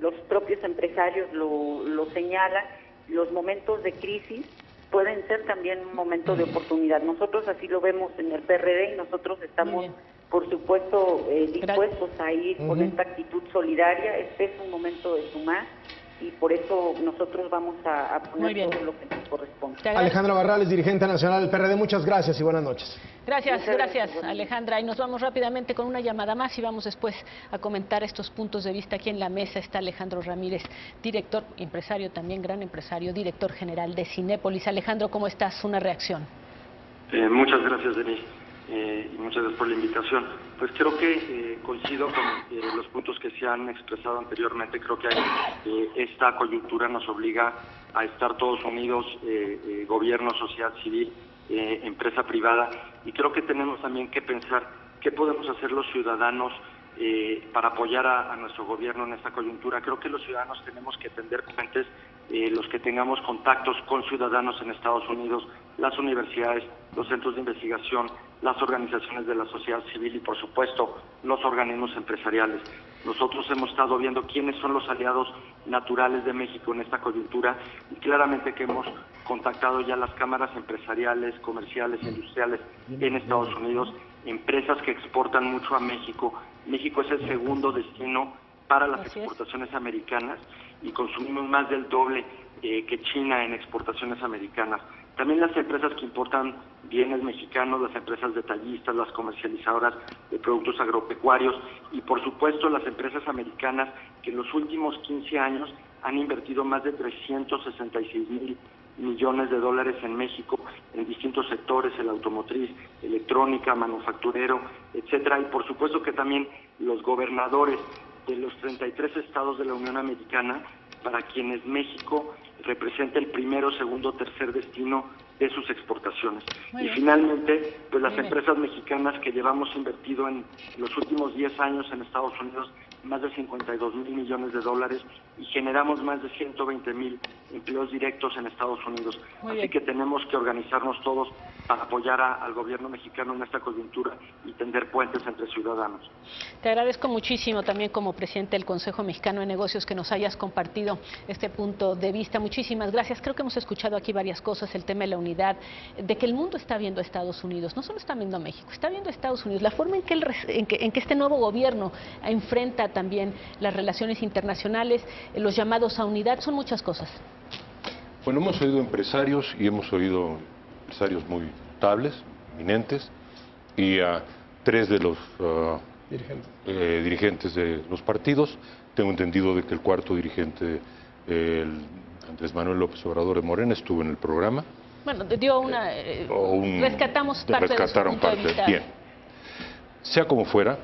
los propios empresarios lo señalan, los momentos de crisis pueden ser también un momento de oportunidad. Nosotros así lo vemos en el PRD y nosotros estamos, por supuesto, dispuestos a ir con esta actitud solidaria. Este es un momento de sumar y por eso nosotros vamos a poner todo lo que nos corresponde. Alejandra Barrales, dirigente nacional del PRD, muchas gracias y buenas noches. Gracias, Alejandra. Y nos vamos rápidamente con una llamada más y vamos después a comentar estos puntos de vista. Aquí en la mesa está Alejandro Ramírez, director, empresario también, gran empresario, director general de Cinépolis. Alejandro, ¿cómo estás? Una reacción. Muchas gracias, Denise, y muchas gracias por la invitación. Pues creo que coincido con los puntos que se han expresado anteriormente. Creo que esta coyuntura nos obliga a estar todos unidos, gobierno, sociedad civil, empresa privada, y creo que tenemos también que pensar qué podemos hacer los ciudadanos para apoyar a nuestro gobierno en esta coyuntura. Creo que los ciudadanos tenemos que tender puentes, los que tengamos contactos con ciudadanos en Estados Unidos, las universidades, los centros de investigación, las organizaciones de la sociedad civil y, por supuesto, los organismos empresariales. Nosotros hemos estado viendo quiénes son los aliados naturales de México en esta coyuntura y claramente que hemos contactado ya las cámaras empresariales, comerciales, industriales en Estados Unidos, empresas que exportan mucho a México. México es el segundo destino para las exportaciones americanas y consumimos más del doble que China en exportaciones americanas. También las empresas que importan bienes mexicanos, las empresas detallistas, las comercializadoras de productos agropecuarios y, por supuesto, las empresas americanas que en los últimos 15 años han invertido más de 366,000 millones de dólares en México en distintos sectores, el automotriz, electrónica, manufacturero, etcétera. Y por supuesto que también los gobernadores de los 33 estados de la Unión Americana, para quienes México representa el primero, segundo, tercer destino de sus exportaciones. Y finalmente, pues las empresas mexicanas que llevamos invertido en los últimos 10 años en Estados Unidos más de 52,000 millones de dólares y generamos más de 120,000 empleos directos en Estados Unidos. Así que tenemos que organizarnos todos para apoyar al gobierno mexicano en esta coyuntura y tender puentes entre ciudadanos. Te agradezco muchísimo también como presidente del Consejo Mexicano de Negocios que nos hayas compartido este punto de vista. Muchísimas gracias. Creo que hemos escuchado aquí varias cosas, el tema de la unidad, de que el mundo está viendo a Estados Unidos, no solo está viendo a México, está viendo a Estados Unidos, la forma en que este nuevo gobierno enfrenta también las relaciones internacionales, los llamados a unidad, son muchas cosas. Bueno, hemos oído empresarios y hemos oído empresarios muy notables, eminentes, y a 3 de los dirigentes de los partidos. Tengo entendido de que el 4º dirigente, Andrés Manuel López Obrador de Morena, estuvo en el programa. Bueno, dio rescatamos parte de su punto de vista. Bien. Sea como fuera,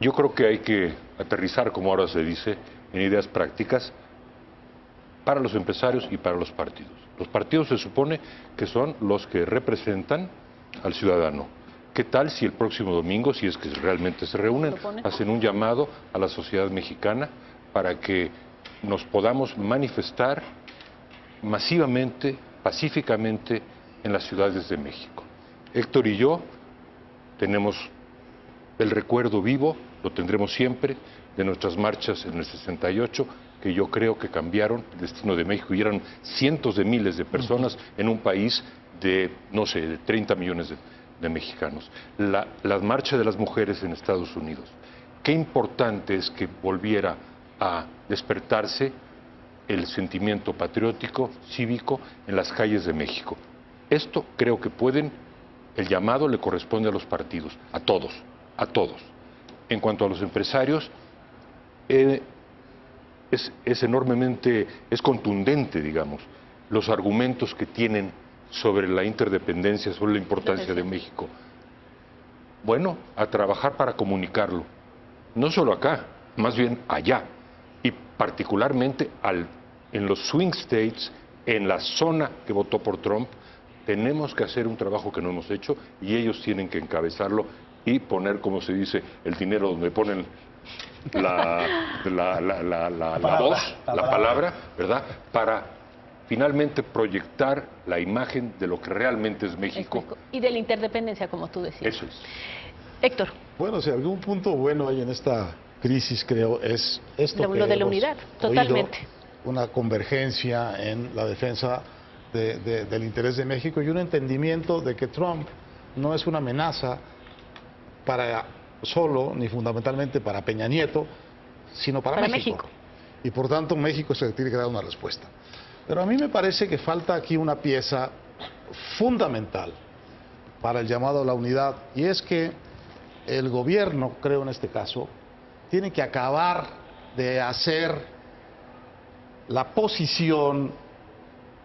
yo creo que hay que aterrizar, como ahora se dice, en ideas prácticas para los empresarios y para los partidos. Los partidos se supone que son los que representan al ciudadano. ¿Qué tal si el próximo domingo, si es que realmente se reúnen, hacen un llamado a la sociedad mexicana para que nos podamos manifestar masivamente, pacíficamente en las ciudades de México? Héctor y yo tenemos el recuerdo vivo, lo tendremos siempre, de nuestras marchas en el 68, que yo creo que cambiaron el destino de México y eran cientos de miles de personas en un país de, no sé, de 30 millones de mexicanos. La marcha de las mujeres en Estados Unidos. Qué importante es que volviera a despertarse el sentimiento patriótico, cívico, en las calles de México. Esto creo que el llamado le corresponde a los partidos, a todos, a todos. En cuanto a los empresarios, es enormemente, es contundente, digamos, los argumentos que tienen sobre la interdependencia, sobre la importancia de México. Bueno, a trabajar para comunicarlo, no solo acá, más bien allá, y particularmente en los swing states, en la zona que votó por Trump, tenemos que hacer un trabajo que no hemos hecho y ellos tienen que encabezarlo y poner, como se dice, el dinero donde ponen la palabra, ¿verdad? Para finalmente proyectar la imagen de lo que realmente es México. Y de la interdependencia, como tú decías. Eso es. Héctor. Bueno, si algún punto bueno hay en esta crisis, creo, es esto lo de la unidad, totalmente. Una convergencia en la defensa del interés de México y un entendimiento de que Trump no es una amenaza solo ni fundamentalmente para Peña Nieto, sino para México. Y por tanto México se tiene que dar una respuesta. Pero a mí me parece que falta aquí una pieza fundamental para el llamado a la unidad, y es que el gobierno, creo en este caso, tiene que acabar de hacer la posición,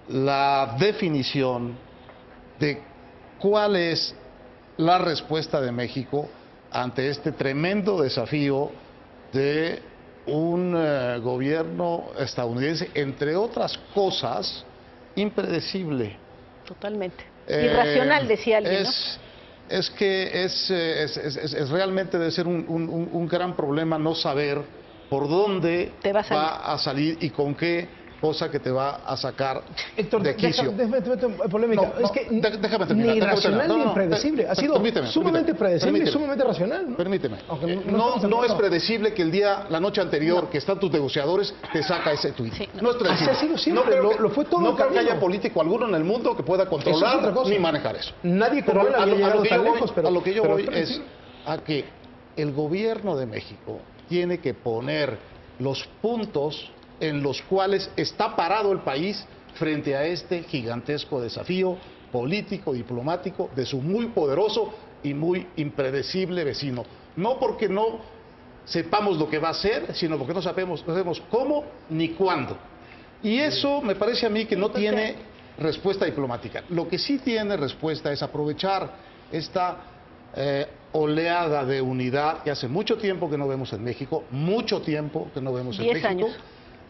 la definición de cuál es la respuesta de México ante este tremendo desafío de un gobierno estadounidense, entre otras cosas, impredecible. Totalmente. Irracional, decía alguien, ¿no? es que es realmente debe ser un gran problema no saber por dónde va a salir y con qué cosa que te va a sacar Héctor, de quicio. déjame polémica. Es que déjame terminar. Ni racional ni impredecible. Ha sido sumamente predecible y sumamente racional, ¿no? Permíteme. No es predecible que la noche anterior que están tus negociadores te saca ese tuit. Sí, no es predecible. Así ha sido siempre. Lo fue todo. No creo que haya político alguno en el mundo que pueda controlar ni manejar eso. Nadie como él había llegado tan lejos. A lo que yo voy es a que el gobierno de México tiene que poner los puntos en los cuales está parado el país frente a este gigantesco desafío político, diplomático de su muy poderoso y muy impredecible vecino. No porque no sepamos lo que va a hacer, sino porque no sabemos cómo ni cuándo. Y eso me parece a mí que no tiene respuesta diplomática. Lo que sí tiene respuesta es aprovechar esta oleada de unidad que hace mucho tiempo que no vemos en México, mucho tiempo que no vemos en México. 10 años.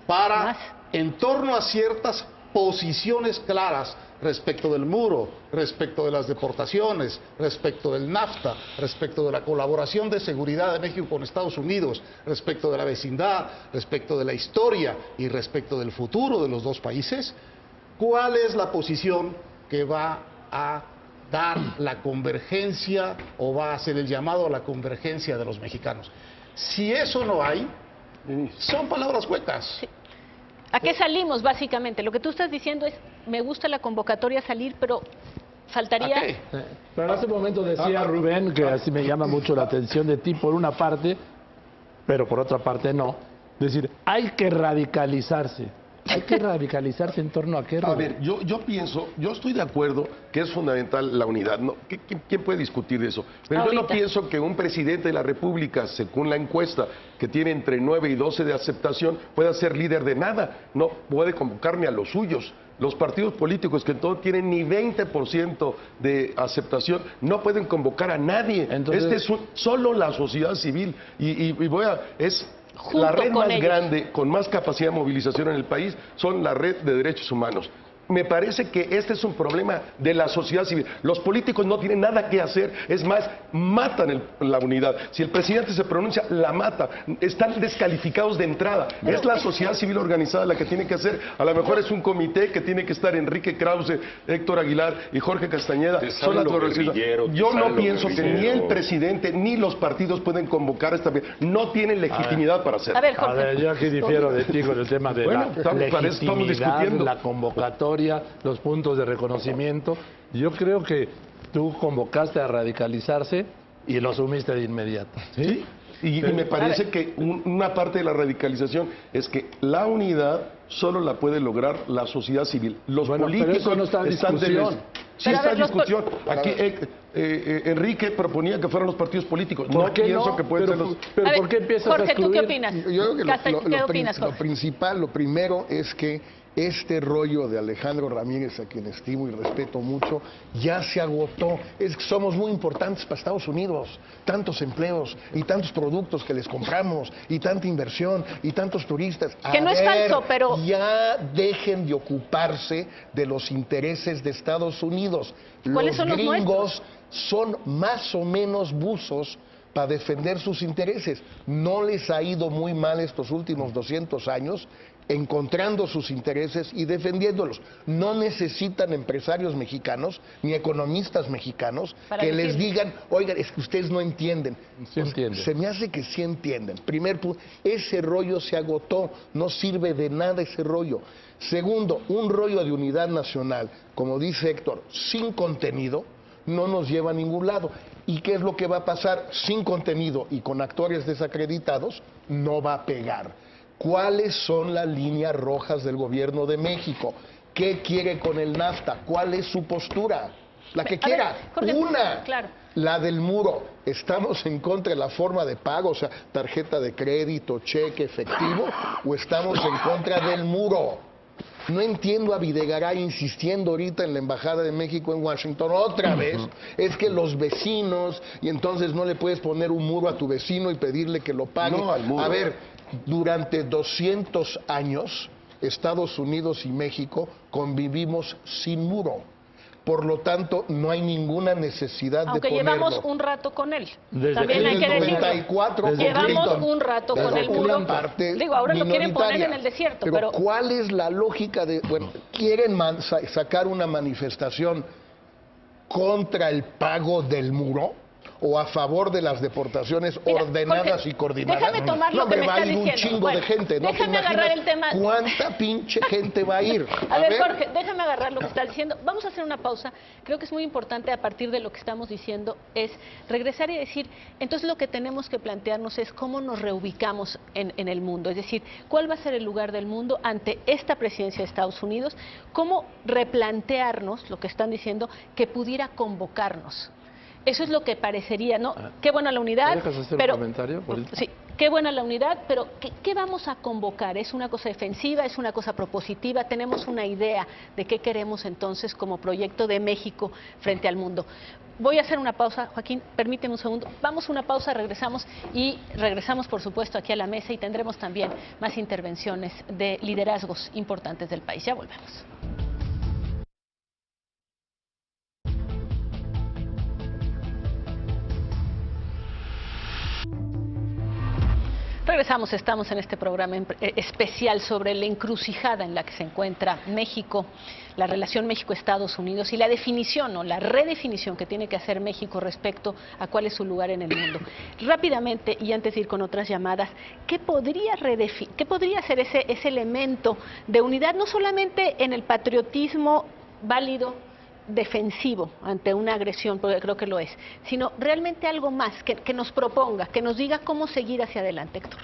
Para, en torno a ciertas posiciones claras respecto del muro, respecto de las deportaciones, respecto del NAFTA, respecto de la colaboración de seguridad de México con Estados Unidos, respecto de la vecindad, respecto de la historia y respecto del futuro de los dos países, ¿cuál es la posición que va a dar la convergencia o va a hacer el llamado a la convergencia de los mexicanos? Si eso no hay, son palabras huecas. Sí. ¿A qué salimos, básicamente? Lo que tú estás diciendo es, me gusta la convocatoria salir, pero faltaría... Pero en ese momento decía Rubén, que así me llama mucho la atención de ti, por una parte, pero por otra parte no. Es decir, hay que radicalizarse. Hay que radicalizarse en torno a qué. A ver, yo pienso, yo estoy de acuerdo que es fundamental la unidad. ¿No? ¿Quién puede discutir eso? Pero yo no pienso que un presidente de la República, según la encuesta, que tiene entre 9 y 12 de aceptación, pueda ser líder de nada. No puede convocar ni a los suyos. Los partidos políticos que no tienen ni 20% de aceptación no pueden convocar a nadie. Entonces, solo la sociedad civil. La red más grande, con más capacidad de movilización en el país, son la red de derechos humanos. Me parece que este es un problema de la sociedad civil. Los políticos no tienen nada que hacer, es más, matan la unidad. Si el presidente se pronuncia, la mata. Están descalificados de entrada. Es la sociedad civil organizada la que tiene que hacer. A lo mejor es un comité que tiene que estar Enrique Krause, Héctor Aguilar y Jorge Castañeda. Son las Yo no pienso que ni el presidente ni los partidos pueden convocar esta vez. No tienen legitimidad para hacerlo. A ver, yo aquí difiero de ti con el tema de la legitimidad, la convocatoria, los puntos de reconocimiento. Yo creo que tú convocaste a radicalizarse y lo asumiste de inmediato. ¿Sí? Y me parece que una parte de la radicalización es que la unidad solo la puede lograr la sociedad civil. Los políticos no está en discusión. Sí está en discusión. Aquí Enrique proponía que fueran los partidos políticos. No pienso que pueden ser los... Pero ¿por qué empiezas a excluir? Jorge, ¿tú qué opinas? Yo creo que lo principal, lo primero es que este rollo de Alejandro Ramírez, a quien estimo y respeto mucho, ya se agotó. Es que somos muy importantes para Estados Unidos. Tantos empleos y tantos productos que les compramos y tanta inversión y tantos turistas. Que no es falso, pero... Ya dejen de ocuparse de los intereses de Estados Unidos. ¿Cuáles son los nuestros? Los gringos son más o menos buzos para defender sus intereses. No les ha ido muy mal estos últimos 200 años encontrando sus intereses y defendiéndolos. No necesitan empresarios mexicanos ni economistas mexicanos que les digan, oigan, es que ustedes no entienden. Sí entienden. Se me hace que sí entienden. Primer punto, ese rollo se agotó, no sirve de nada ese rollo. Segundo, un rollo de unidad nacional, como dice Héctor, sin contenido, no nos lleva a ningún lado. ¿Y qué es lo que va a pasar? Sin contenido y con actores desacreditados, no va a pegar. ¿Cuáles son las líneas rojas del gobierno de México? ¿Qué quiere con el NAFTA? ¿Cuál es su postura? La que quiera. Jorge, una. Claro. La del muro. ¿Estamos en contra de la forma de pago, o sea, tarjeta de crédito, cheque, efectivo? ¿O estamos en contra del muro? No entiendo a Videgaray insistiendo ahorita en la Embajada de México en Washington otra vez. Es que los vecinos, y entonces no le puedes poner un muro a tu vecino y pedirle que lo pague. No, al muro. A ver, durante 200 años, Estados Unidos y México convivimos sin muro. por lo tanto no hay ninguna necesidad aunque de ponerlo. llevamos un rato con él. Desde También hay que decirlo. 94, llevamos un rato con el muro. Digo, ahora lo quieren poner en el desierto, pero ¿cuál es la lógica de, bueno, quieren sacar una manifestación contra el pago del muro o a favor de las deportaciones ordenadas Jorge, y coordinadas? déjame tomar lo que me va a está ir un diciendo. chingo Bueno, de gente. No déjame agarrar el tema. ¿Cuánta pinche gente va a ir? A ver, Jorge, déjame agarrar lo que está diciendo. Vamos a hacer una pausa. Creo que es muy importante, a partir de lo que estamos diciendo, es regresar y decir, entonces lo que tenemos que plantearnos es cómo nos reubicamos en el mundo. Es decir, cuál va a ser el lugar del mundo ante esta presidencia de Estados Unidos, cómo replantearnos lo que están diciendo que pudiera convocarnos. Eso es lo que parecería, ¿no? Qué buena la unidad, ¿Me dejas hacer pero un comentario? sí, qué buena la unidad, pero ¿qué vamos a convocar? ¿Es una cosa defensiva? ¿Es una cosa propositiva? ¿Tenemos una idea de qué queremos entonces como proyecto de México frente al mundo? Voy a hacer una pausa, Joaquín, permíteme un segundo. Vamos a una pausa, regresamos por supuesto aquí a la mesa y tendremos también más intervenciones de liderazgos importantes del país. Ya volvemos. Regresamos, estamos en este programa especial sobre la encrucijada en la que se encuentra México, la relación México-Estados Unidos y la definición o la redefinición que tiene que hacer México respecto a cuál es su lugar en el mundo. Rápidamente, y antes de ir con otras llamadas, ¿qué podría ser ese elemento de unidad, no solamente en el patriotismo válido, defensivo ante una agresión, porque creo que lo es, sino realmente algo más que nos proponga, que nos diga cómo seguir hacia adelante, Héctor?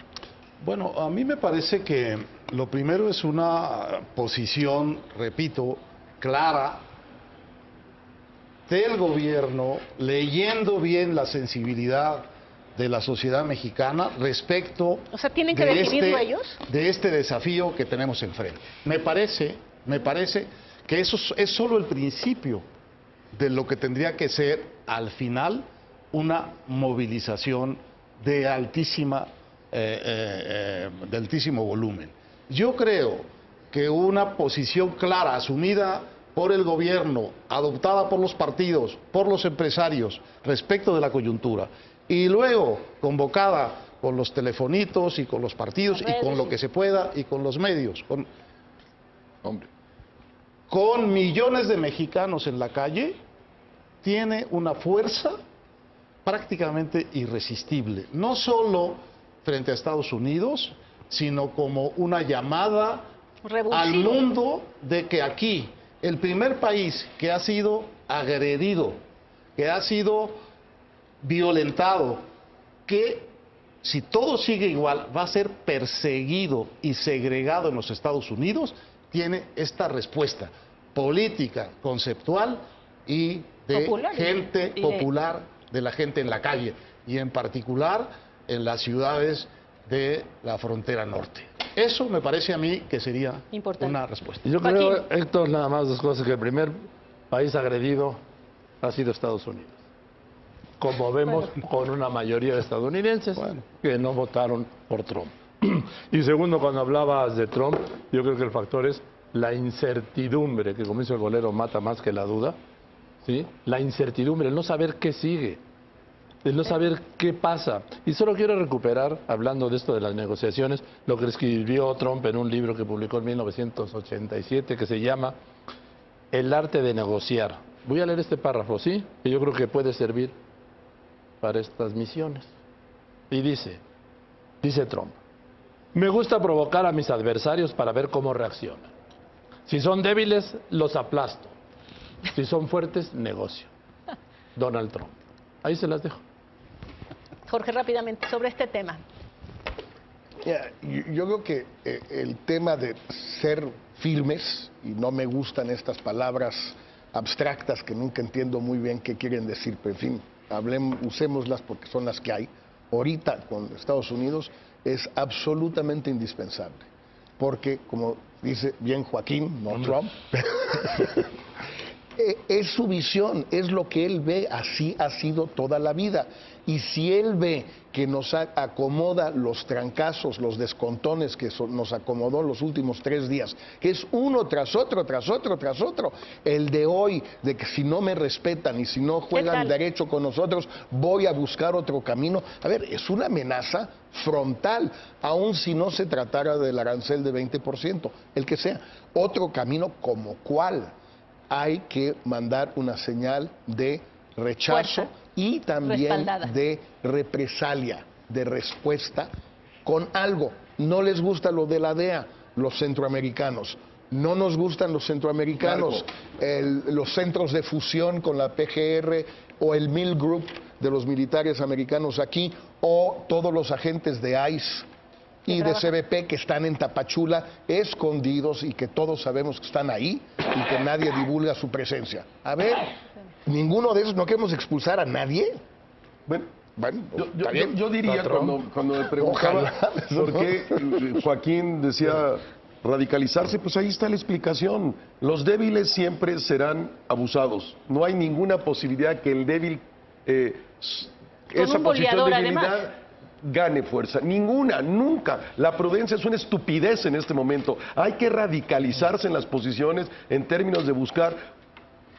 Bueno, a mí me parece que lo primero es una posición, repito, clara del gobierno, leyendo bien la sensibilidad de la sociedad mexicana respecto ¿tienen que definirlo ellos? De este desafío que tenemos enfrente. Me parece que eso es solo el principio de lo que tendría que ser, al final, una movilización de altísimo volumen. Yo creo que una posición clara, asumida por el gobierno, adoptada por los partidos, por los empresarios, respecto de la coyuntura, y luego convocada con los telefonitos y con los partidos y con lo que se pueda y con los medios, con millones de mexicanos en la calle, tiene una fuerza prácticamente irresistible, no solo frente a Estados Unidos, sino como una llamada al mundo de que aquí, el primer país que ha sido agredido, que ha sido violentado, que si todo sigue igual va a ser perseguido y segregado en los Estados Unidos, tiene esta respuesta política, conceptual y de gente popular, de la gente en la calle, y en particular en las ciudades de la frontera norte. Eso me parece a mí que sería una respuesta. Yo creo, Héctor, nada más dos cosas, que el primer país agredido ha sido Estados Unidos, como vemos con una mayoría de estadounidenses que no votaron por Trump. Y segundo, cuando hablabas de Trump, yo creo que el factor es la incertidumbre, que como dice el golero, mata más que la duda, ¿sí? La incertidumbre, el no saber qué sigue, el no saber qué pasa. Y solo quiero recuperar, hablando de esto de las negociaciones, lo que escribió Trump en un libro que publicó en 1987, que se llama El arte de negociar. Voy a leer este párrafo, ¿sí? Que yo creo que puede servir para estas misiones. Y dice Trump: me gusta provocar a mis adversarios para ver cómo reaccionan. Si son débiles, los aplasto. Si son fuertes, negocio. Donald Trump. Ahí se las dejo. Jorge, rápidamente, sobre este tema. Yo creo que el tema de ser firmes, y no me gustan estas palabras abstractas que nunca entiendo muy bien qué quieren decir, pero en fin, usémoslas porque son las que hay. Ahorita con Estados Unidos es absolutamente indispensable, porque como dice bien Joaquín, no Trump, Es su visión, es lo que él ve, así ha sido toda la vida. Y si él ve que nos acomoda los trancazos, los descontones que nos acomodó los últimos 3 días, que es uno tras otro, tras otro, tras otro, el de hoy, de que si no me respetan y si no juegan derecho con nosotros, voy a buscar otro camino. A ver, es una amenaza frontal, aun si no se tratara del arancel de 20%, el que sea. Otro camino como cuál. Hay que mandar una señal de rechazo y también de represalia, de respuesta con algo. No les gusta lo de la DEA, los centroamericanos. No nos gustan los centroamericanos, los centros de fusión con la PGR o el Mill Group de los militares americanos aquí, o todos los agentes de ICE y de CBP que están en Tapachula escondidos y que todos sabemos que están ahí y que nadie divulga su presencia. A ver, ninguno de esos, no queremos expulsar a nadie. Bueno, yo diría cuando me preguntaba por qué Joaquín decía radicalizarse, pues ahí está la explicación. Los débiles siempre serán abusados. No hay ninguna posibilidad que el débil, esa posición de debilidad, gane fuerza. Ninguna, nunca. La prudencia es una estupidez en este momento. Hay que radicalizarse en las posiciones en términos de buscar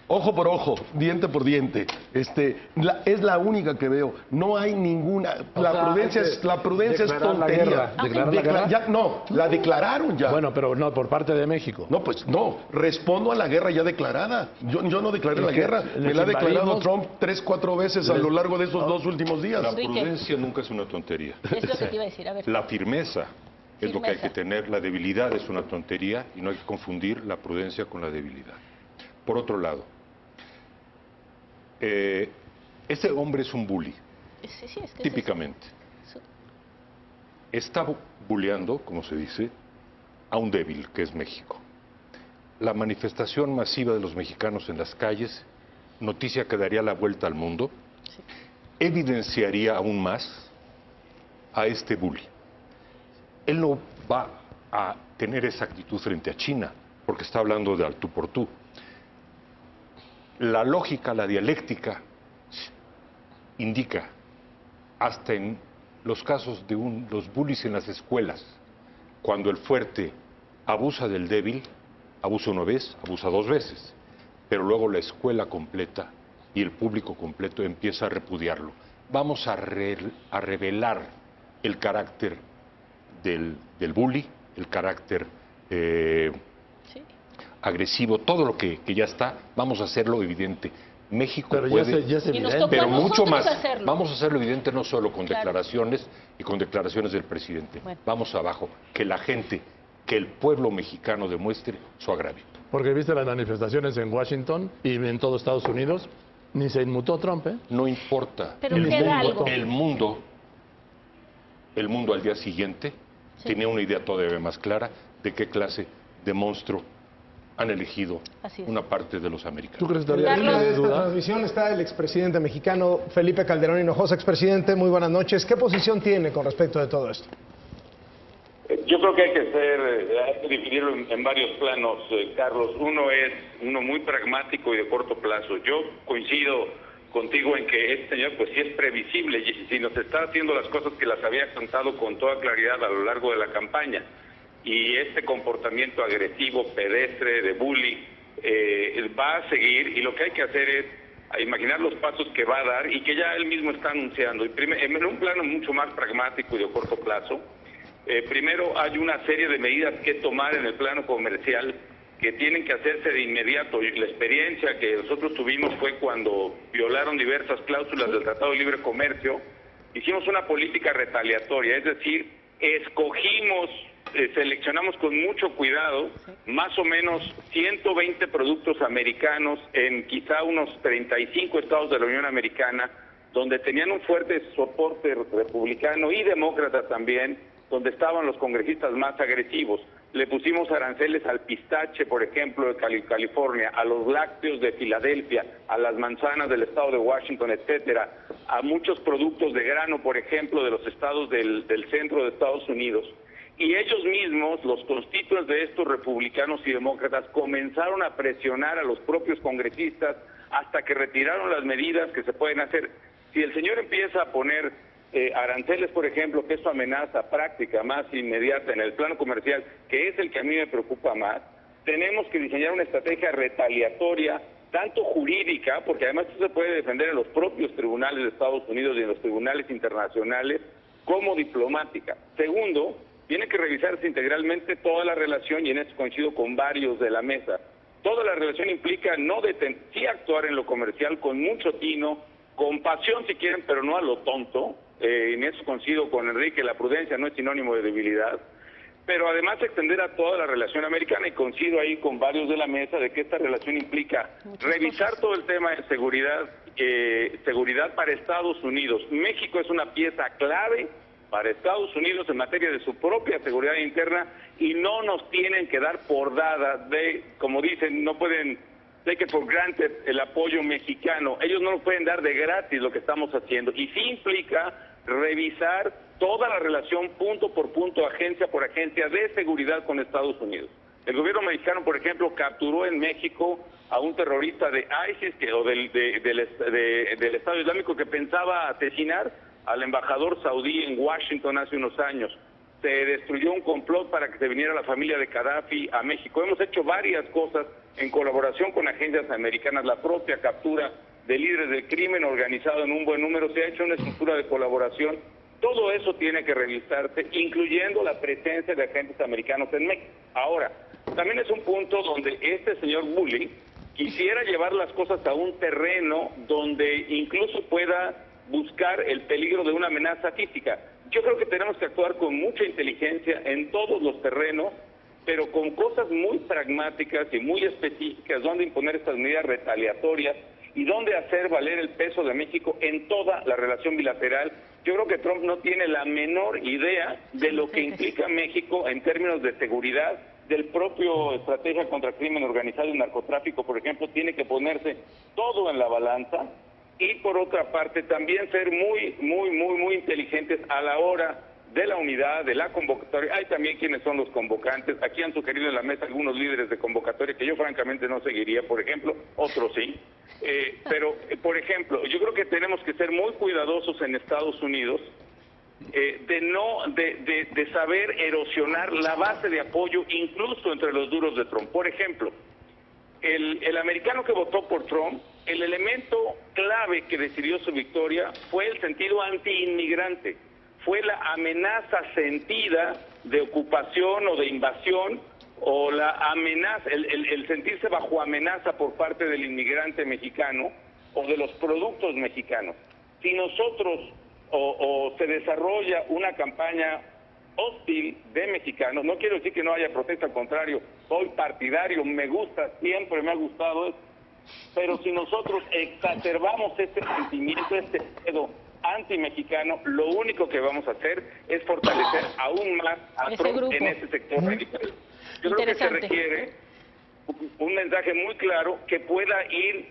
ojo por ojo, diente por diente. Es la única que veo. No hay ninguna. La prudencia es tontería. ¿Declarar la guerra? No, la declararon ya. Bueno, pero no por parte de México. No, pues no. Respondo a la guerra ya declarada. Yo no declaré la guerra. Me la ha declarado Trump 3, 4 veces a lo largo de esos 2 últimos días. La prudencia nunca es una tontería. Es lo que te iba a decir. A ver. La firmeza es lo que hay que tener. La debilidad es una tontería y no hay que confundir la prudencia con la debilidad. Por otro lado, ese hombre es un bully, típicamente. Está bulleando, como se dice, a un débil, que es México. La manifestación masiva de los mexicanos en las calles, noticia que daría la vuelta al mundo, evidenciaría aún más a este bully. Él no va a tener esa actitud frente a China, porque está hablando de al tú por tú. La lógica, la dialéctica, indica, hasta en los casos de los bullies en las escuelas, cuando el fuerte abusa del débil, abusa una vez, abusa 2 veces, pero luego la escuela completa y el público completo empieza a repudiarlo. Vamos a revelar el carácter del bully, el carácter agresivo, todo lo que ya está, vamos a hacerlo evidente. México pero puede, ya se pero mucho más. Vamos a hacerlo evidente no solo con declaraciones y con declaraciones del presidente. Bueno. Vamos abajo, que la gente, que el pueblo mexicano demuestre su agravio. Porque viste las manifestaciones en Washington y en todo Estados Unidos, ni se inmutó Trump, ¿eh? No importa. Pero queda algo. El mundo al día siguiente tenía una idea todavía más clara de qué clase de monstruo han elegido una parte de los americanos. ¿Tú crees que en esta transmisión está el expresidente mexicano Felipe Calderón Hinojosa? Expresidente, muy buenas noches. ¿Qué posición tiene con respecto de todo esto? Yo creo que hay que dividirlo en varios planos, Carlos. Uno muy pragmático y de corto plazo. Yo coincido contigo en que este señor pues sí es previsible y si nos está haciendo las cosas que las había contado con toda claridad a lo largo de la campaña. Y este comportamiento agresivo, pedestre, de bully, va a seguir, y lo que hay que hacer es imaginar los pasos que va a dar y que ya él mismo está anunciando. Y en un plano mucho más pragmático y de corto plazo, primero hay una serie de medidas que tomar en el plano comercial que tienen que hacerse de inmediato. Y la experiencia que nosotros tuvimos fue cuando violaron diversas cláusulas del Tratado de Libre Comercio. Hicimos una política retaliatoria, es decir, seleccionamos con mucho cuidado más o menos 120 productos americanos en quizá unos 35 estados de la Unión Americana, donde tenían un fuerte soporte republicano y demócrata también, donde estaban los congresistas más agresivos. Le pusimos aranceles al pistache, por ejemplo, de California, a los lácteos de Filadelfia, a las manzanas del estado de Washington, etcétera, a muchos productos de grano, por ejemplo, de los estados del centro de Estados Unidos. Y ellos mismos, los constituyentes de estos republicanos y demócratas, comenzaron a presionar a los propios congresistas hasta que retiraron las medidas que se pueden hacer. Si el señor empieza a poner aranceles, por ejemplo, que es su amenaza práctica más inmediata en el plano comercial, que es el que a mí me preocupa más, tenemos que diseñar una estrategia retaliatoria, tanto jurídica, porque además esto se puede defender en los propios tribunales de Estados Unidos y en los tribunales internacionales, como diplomática. Segundo, tiene que revisarse integralmente toda la relación, y en eso coincido con varios de la mesa. Toda la relación implica sí actuar en lo comercial con mucho tino, con pasión si quieren, pero no a lo tonto. En eso coincido con Enrique, la prudencia no es sinónimo de debilidad. Pero además extender a toda la relación americana, y coincido ahí con varios de la mesa de que esta relación implica revisar todo el tema de seguridad para Estados Unidos. México es una pieza clave para Estados Unidos en materia de su propia seguridad interna, y no nos tienen que dar por dada de, como dicen, no pueden take it for granted el apoyo mexicano. Ellos no lo pueden dar de gratis lo que estamos haciendo, y sí implica revisar toda la relación punto por punto, agencia por agencia de seguridad con Estados Unidos. El gobierno mexicano, por ejemplo, capturó en México a un terrorista de ISIS del Estado Islámico que pensaba asesinar al embajador saudí en Washington hace unos años. Se destruyó un complot para que se viniera la familia de Gaddafi a México. Hemos hecho varias cosas en colaboración con agencias americanas, la propia captura de líderes del crimen organizado en un buen número, se ha hecho una estructura de colaboración. Todo eso tiene que revisarse, incluyendo la presencia de agentes americanos en México. Ahora, también es un punto donde este señor Bully quisiera llevar las cosas a un terreno donde incluso pueda buscar el peligro de una amenaza física. Yo creo que tenemos que actuar con mucha inteligencia en todos los terrenos, pero con cosas muy pragmáticas y muy específicas, donde imponer estas medidas retaliatorias y donde hacer valer el peso de México en toda la relación bilateral. Yo creo que Trump no tiene la menor idea de lo que implica México en términos de seguridad, del propio estrategia contra el crimen organizado y narcotráfico, por ejemplo. Tiene que ponerse todo en la balanza, y por otra parte también ser muy inteligentes a la hora de la unidad, de la convocatoria. Hay también quienes son los convocantes. Aquí han sugerido en la mesa algunos líderes de convocatoria que yo francamente no seguiría, por ejemplo, otros sí. Pero, por ejemplo, yo creo que tenemos que ser muy cuidadosos en Estados Unidos de saber erosionar la base de apoyo, incluso entre los duros de Trump. Por ejemplo, el americano que votó por Trump, el elemento clave que decidió su victoria fue el sentido anti-inmigrante, fue la amenaza sentida de ocupación o de invasión, o la amenaza, el sentirse bajo amenaza por parte del inmigrante mexicano o de los productos mexicanos. Si nosotros o se desarrolla una campaña hostil de mexicanos, no quiero decir que no haya protesta, al contrario, soy partidario, me gusta, siempre me ha gustado eso, pero si nosotros exacerbamos este sentimiento, este pedo anti-mexicano, lo único que vamos a hacer es fortalecer aún más a Trump en ese sector radical. Yo creo que se requiere un mensaje muy claro que pueda ir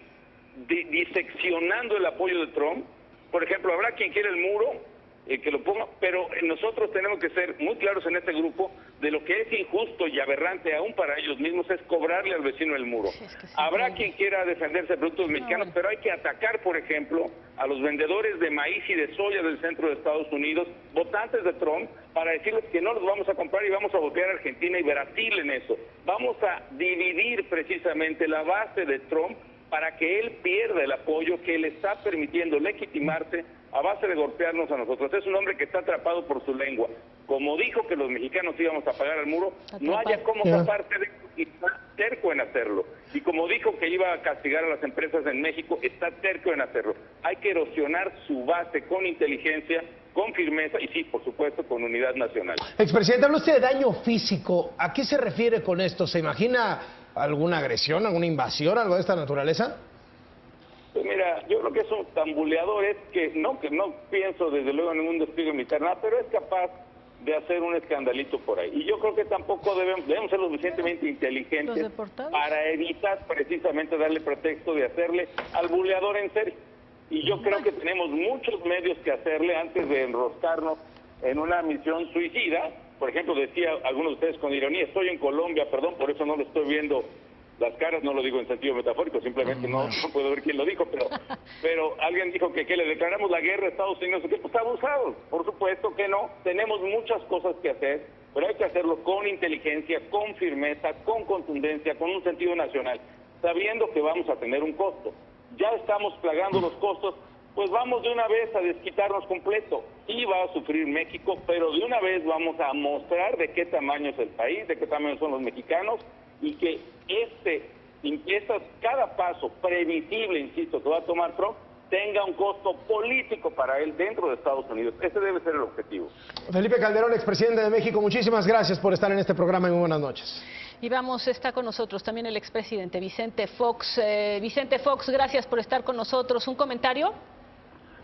diseccionando el apoyo de Trump. Por ejemplo, habrá quien quiera el muro, que lo ponga, pero nosotros tenemos que ser muy claros en este grupo de lo que es injusto y aberrante aún para ellos mismos es cobrarle al vecino el muro. Habrá quien quiera defenderse de productos mexicanos, pero hay que atacar, por ejemplo, a los vendedores de maíz y de soya del centro de Estados Unidos, votantes de Trump, para decirles que no los vamos a comprar y vamos a golpear a Argentina y Brasil en eso. Vamos a dividir precisamente la base de Trump para que él pierda el apoyo que le está permitiendo legitimarse a base de golpearnos a nosotros. Es un hombre que está atrapado por su lengua. Como dijo que los mexicanos íbamos a pagar al muro, no haya cómo zafarse de él, y está terco en hacerlo. Y como dijo que iba a castigar a las empresas en México, está terco en hacerlo. Hay que erosionar su base con inteligencia, con firmeza y sí, por supuesto, con unidad nacional. Expresidente, habla usted de daño físico. ¿A qué se refiere con esto? ¿Se imagina alguna agresión, alguna invasión, algo de esta naturaleza? Pues mira, yo creo que es un tambuleador, que no pienso desde luego en ningún despliegue militar, nada, pero es capaz de hacer un escandalito por ahí. Y yo creo que tampoco debemos ser lo suficientemente inteligentes para evitar precisamente darle pretexto de hacerle al buleador en serio. Y yo creo que tenemos muchos medios que hacerle antes de enroscarnos en una misión suicida, Por ejemplo, decía algunos de ustedes con ironía, estoy en Colombia, perdón, por eso no lo estoy viendo las caras, no lo digo en sentido metafórico, simplemente no puedo ver quién lo dijo, pero alguien dijo que le declaramos la guerra a Estados Unidos, que pues está abusado. Por supuesto que no, tenemos muchas cosas que hacer, pero hay que hacerlo con inteligencia, con firmeza, con contundencia, con un sentido nacional, sabiendo que vamos a tener un costo. Ya estamos plagando los costos, pues vamos de una vez a desquitarnos completo. Sí va a sufrir México, pero de una vez vamos a mostrar de qué tamaño es el país, de qué tamaño son los mexicanos, y que cada paso previsible, insisto, que va a tomar Trump, tenga un costo político para él dentro de Estados Unidos. Ese debe ser el objetivo. Felipe Calderón, expresidente de México, muchísimas gracias por estar en este programa y muy buenas noches. Y está con nosotros también el expresidente Vicente Fox. Vicente Fox, gracias por estar con nosotros. ¿Un comentario?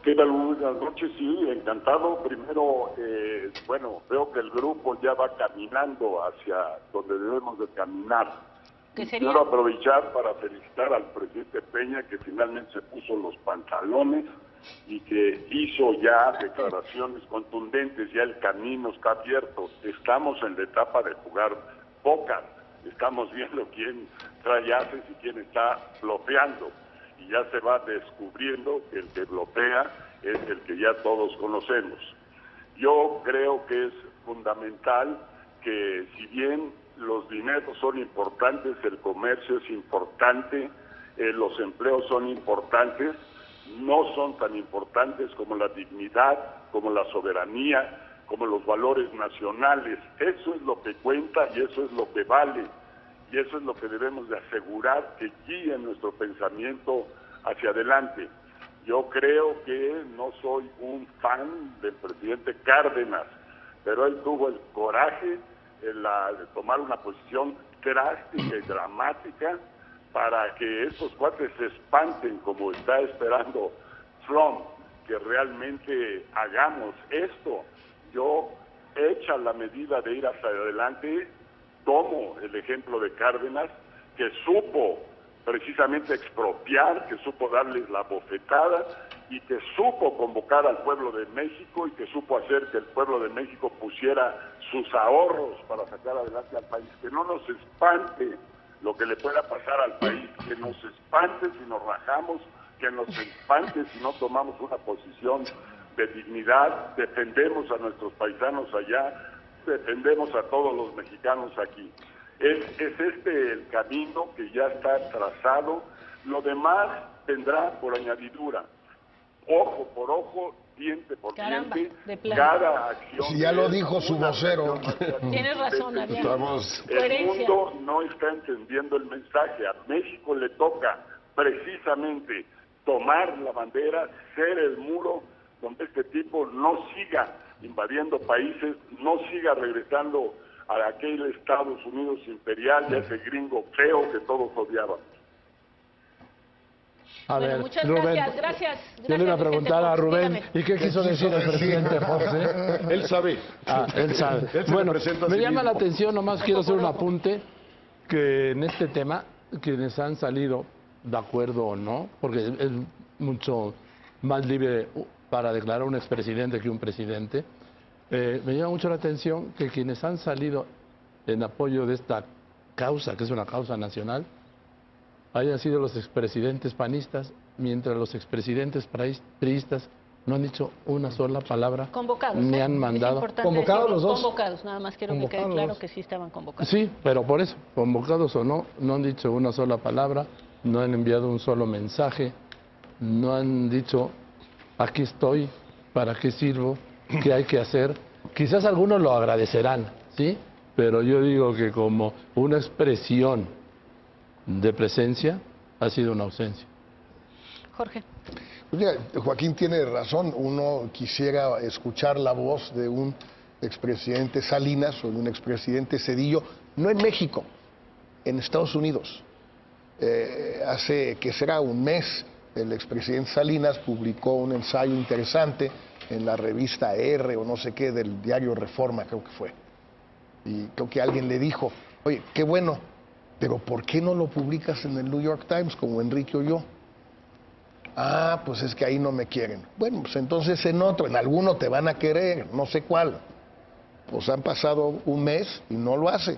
¿Qué tal? Buenas noches, sí, encantado. Primero, veo que el grupo ya va caminando hacia donde debemos de caminar. Quiero aprovechar para felicitar al presidente Peña, que finalmente se puso los pantalones y que hizo ya declaraciones contundentes, ya el camino está abierto. Estamos en la etapa de jugar póker, estamos viendo quién trae ases y quién está bloqueando. Y ya se va descubriendo que el que bloquea es el que ya todos conocemos. Yo creo que es fundamental que, si bien los dineros son importantes, el comercio es importante, los empleos son importantes, no son tan importantes como la dignidad, como la soberanía, como los valores nacionales. Eso es lo que cuenta y eso es lo que vale. Y eso es lo que debemos de asegurar que guíe nuestro pensamiento hacia adelante. Yo creo que no soy un fan del presidente Cárdenas, pero él tuvo el coraje de tomar una posición drástica y dramática para que estos cuates se espanten, como está esperando Trump, que realmente hagamos esto. Yo, hecha la medida de ir hacia adelante, tomo el ejemplo de Cárdenas, que supo precisamente expropiar, que supo darles la bofetada y que supo convocar al pueblo de México y que supo hacer que el pueblo de México pusiera sus ahorros para sacar adelante al país. Que no nos espante lo que le pueda pasar al país, que nos espante si nos rajamos, que nos espante si no tomamos una posición de dignidad, defendemos a nuestros paisanos allá, defendemos a todos los mexicanos aquí. Es este el camino que ya está trazado. Lo demás vendrá por añadidura. Ojo por ojo, diente por diente, cada acción. Si ya lo dijo su vocero. Tienes razón, Adrián. El mundo no está entendiendo el mensaje. A México le toca precisamente tomar la bandera, ser el muro donde este tipo no siga invadiendo países, no siga regresando a aquel Estados Unidos imperial y a ese gringo feo que todos odiaban. Muchas gracias. Yo le iba a preguntar a Rubén, ¿y qué quiso decir el presidente Fox? Él sabe. Él sabe. Bueno, me llama la atención, nomás quiero hacer un apunte, que en este tema, quienes han salido de acuerdo o no, porque es mucho más libre para declarar un expresidente que un presidente, me llama mucho la atención que quienes han salido en apoyo de esta causa, que es una causa nacional, hayan sido los expresidentes panistas, mientras los expresidentes priistas no han dicho una sola palabra. Convocados. Ni han mandado. ¿Convocados los dos? Convocados, nada más quiero que quede claro que sí estaban convocados. Sí, pero por eso, convocados o no, no han dicho una sola palabra, no han enviado un solo mensaje, no han dicho, aquí estoy, para qué sirvo, qué hay que hacer. Quizás algunos lo agradecerán, ¿sí? Pero yo digo que como una expresión de presencia ha sido una ausencia. Jorge. Pues mira, Joaquín tiene razón. Uno quisiera escuchar la voz de un expresidente Salinas o de un expresidente Zedillo, no en México, en Estados Unidos. Hace, que será un mes, el expresidente Salinas publicó un ensayo interesante en la revista R o no sé qué del diario Reforma, creo que fue. Y creo que alguien le dijo, oye, qué bueno, pero ¿por qué no lo publicas en el New York Times como Enrique o yo? Ah, pues es que ahí no me quieren. Bueno, pues entonces en otro, en alguno te van a querer, no sé cuál. pues han pasado un mes y no lo hace.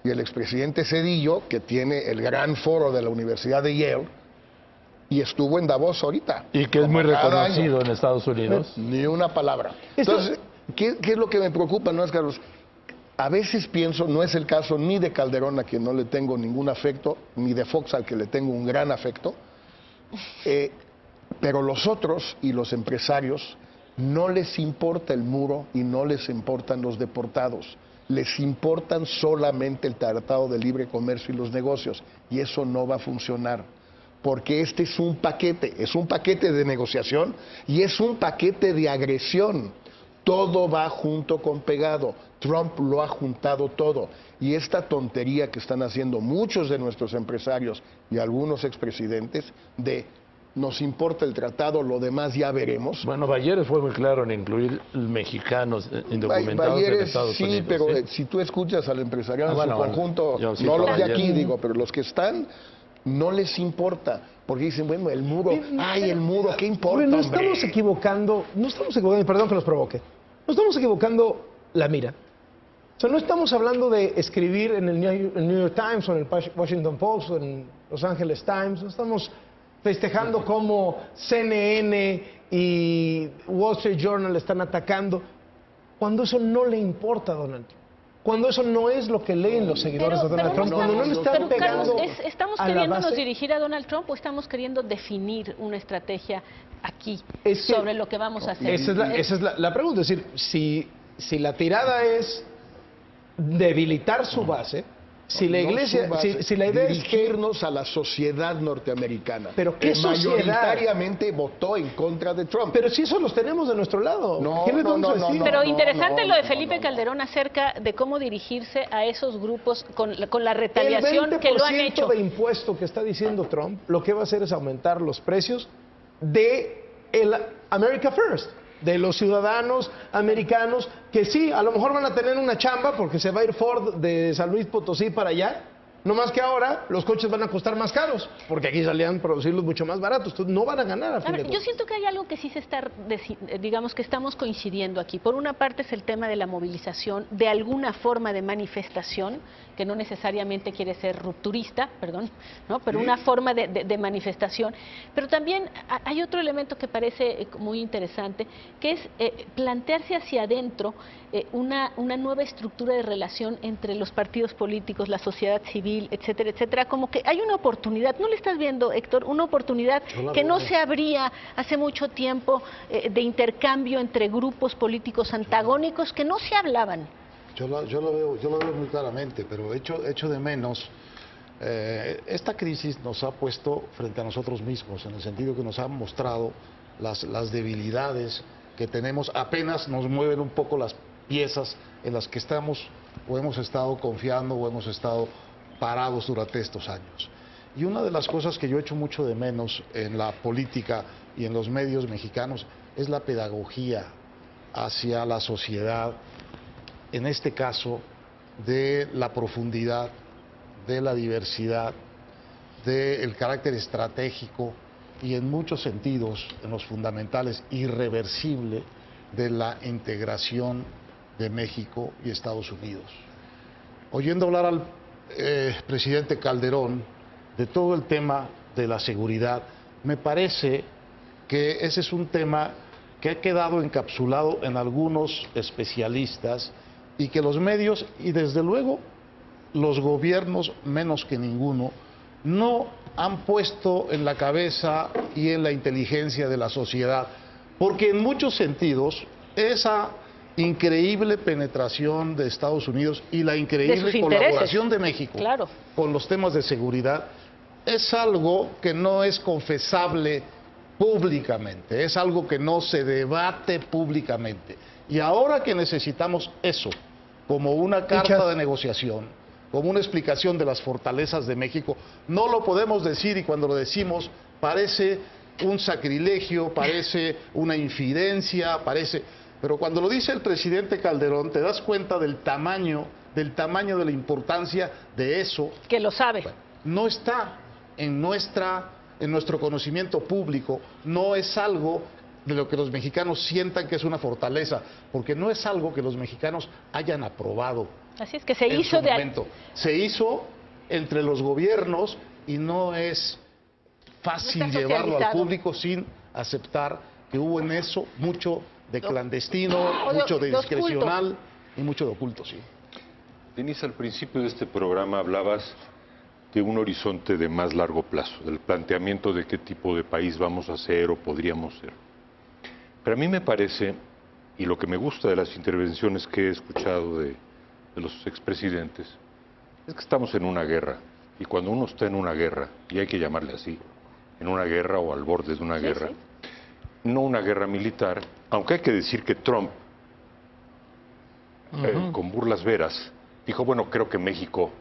Y el expresidente Zedillo, que tiene el gran foro de la Universidad de Yale, y estuvo en Davos ahorita. Y que es muy reconocido en Estados Unidos. Ni una palabra. Entonces, ¿qué es lo que me preocupa, no es, Carlos? A veces pienso, no es el caso ni de Calderón, a quien no le tengo ningún afecto, ni de Fox, al que le tengo un gran afecto, pero los otros y los empresarios no les importa el muro y no les importan los deportados. Les importan solamente el Tratado de Libre Comercio y los negocios, y eso no va a funcionar, porque este es un paquete de negociación y es un paquete de agresión. Todo va junto con pegado. Trump lo ha juntado todo. Y esta tontería que están haciendo muchos de nuestros empresarios y algunos expresidentes de nos importa el tratado, lo demás ya veremos. Bueno, Bayeres fue muy claro en incluir mexicanos indocumentados en Estados Unidos. Sí, pero si tú escuchas al empresariado en su conjunto, no los de aquí, digo, pero los que están, no les importa. Porque dicen, bueno, el muro, el muro, ¿qué importa? No estamos equivocando, perdón que los provoque, no estamos equivocando la mira. O sea, no estamos hablando de escribir en el New York Times o en el Washington Post o en Los Angeles Times, no estamos festejando cómo CNN y Wall Street Journal están atacando, cuando eso no le importa a Donald Trump. Cuando eso no es lo que leen los seguidores de Donald Trump, cuando no le están pegando. Carlos, ¿estamos queriéndonos dirigir a Donald Trump o estamos queriendo definir una estrategia aquí sobre lo que vamos a hacer? Esa es la pregunta. Es decir, si la tirada es debilitar su base, si la iglesia, si la idea es dirigirnos a la sociedad norteamericana, pero ¿qué mayoritariamente votó en contra de Trump? Pero si eso los tenemos de nuestro lado, ¿qué les vamos a decir? Pero interesante lo de Felipe Calderón acerca de cómo dirigirse a esos grupos con la retaliación que lo han hecho. El 20% de impuesto que está diciendo Trump, lo que va a hacer es aumentar los precios de el America First, de los ciudadanos americanos que sí, a lo mejor van a tener una chamba porque se va a ir Ford de San Luis Potosí para allá, no más que ahora los coches van a costar más caros porque aquí salían producirlos mucho más baratos, entonces no van a ganar a fin de cuentas. Yo siento que hay algo que sí se está, digamos que estamos coincidiendo aquí. Por una parte es el tema de la movilización, de alguna forma de manifestación, que no necesariamente quiere ser rupturista, perdón, ¿no? Pero una forma de manifestación. Pero también hay otro elemento que parece muy interesante, que es plantearse hacia adentro una nueva estructura de relación entre los partidos políticos, la sociedad civil, etcétera, etcétera. Como que hay una oportunidad, ¿no le estás viendo, Héctor? Una oportunidad que no se abría hace mucho tiempo de intercambio entre grupos políticos antagónicos que no se hablaban. Yo lo veo muy claramente, pero echo de menos. Esta crisis nos ha puesto frente a nosotros mismos, en el sentido que nos ha mostrado las debilidades que tenemos. Apenas nos mueven un poco las piezas en las que estamos o hemos estado confiando o hemos estado parados durante estos años. Y una de las cosas que yo echo mucho de menos en la política y en los medios mexicanos es la pedagogía hacia la sociedad, en este caso, de la profundidad, de la diversidad, del carácter estratégico y en muchos sentidos, en los fundamentales, irreversible de la integración de México y Estados Unidos. Oyendo hablar al presidente Calderón de todo el tema de la seguridad, me parece que ese es un tema que ha quedado encapsulado en algunos especialistas y que los medios y desde luego los gobiernos menos que ninguno no han puesto en la cabeza y en la inteligencia de la sociedad, porque en muchos sentidos esa increíble penetración de Estados Unidos y la increíble colaboración de México con los temas de seguridad es algo que no es confesable públicamente, es algo que no se debate públicamente. Y ahora que necesitamos eso como una carta de negociación, como una explicación de las fortalezas de México, no lo podemos decir, y cuando lo decimos parece un sacrilegio, parece una infidencia, pero cuando lo dice el presidente Calderón te das cuenta del tamaño de la importancia de eso. Que lo sabe. No está en nuestro conocimiento público, no es algo de lo que los mexicanos sientan que es una fortaleza, porque no es algo que los mexicanos hayan aprobado. Así es que se hizo de momento. Se hizo entre los gobiernos y no es fácil llevarlo al público sin aceptar que hubo en eso mucho de clandestino, mucho de discrecional y mucho de oculto, sí. Denise, al principio de este programa hablabas de un horizonte de más largo plazo, del planteamiento de qué tipo de país vamos a ser o podríamos ser. Pero a mí me parece, y lo que me gusta de las intervenciones que he escuchado de los expresidentes, es que estamos en una guerra. Y cuando uno está en una guerra, y hay que llamarle así, en una guerra o al borde de una guerra, no una guerra militar, aunque hay que decir que Trump, con burlas veras, dijo, bueno, creo que México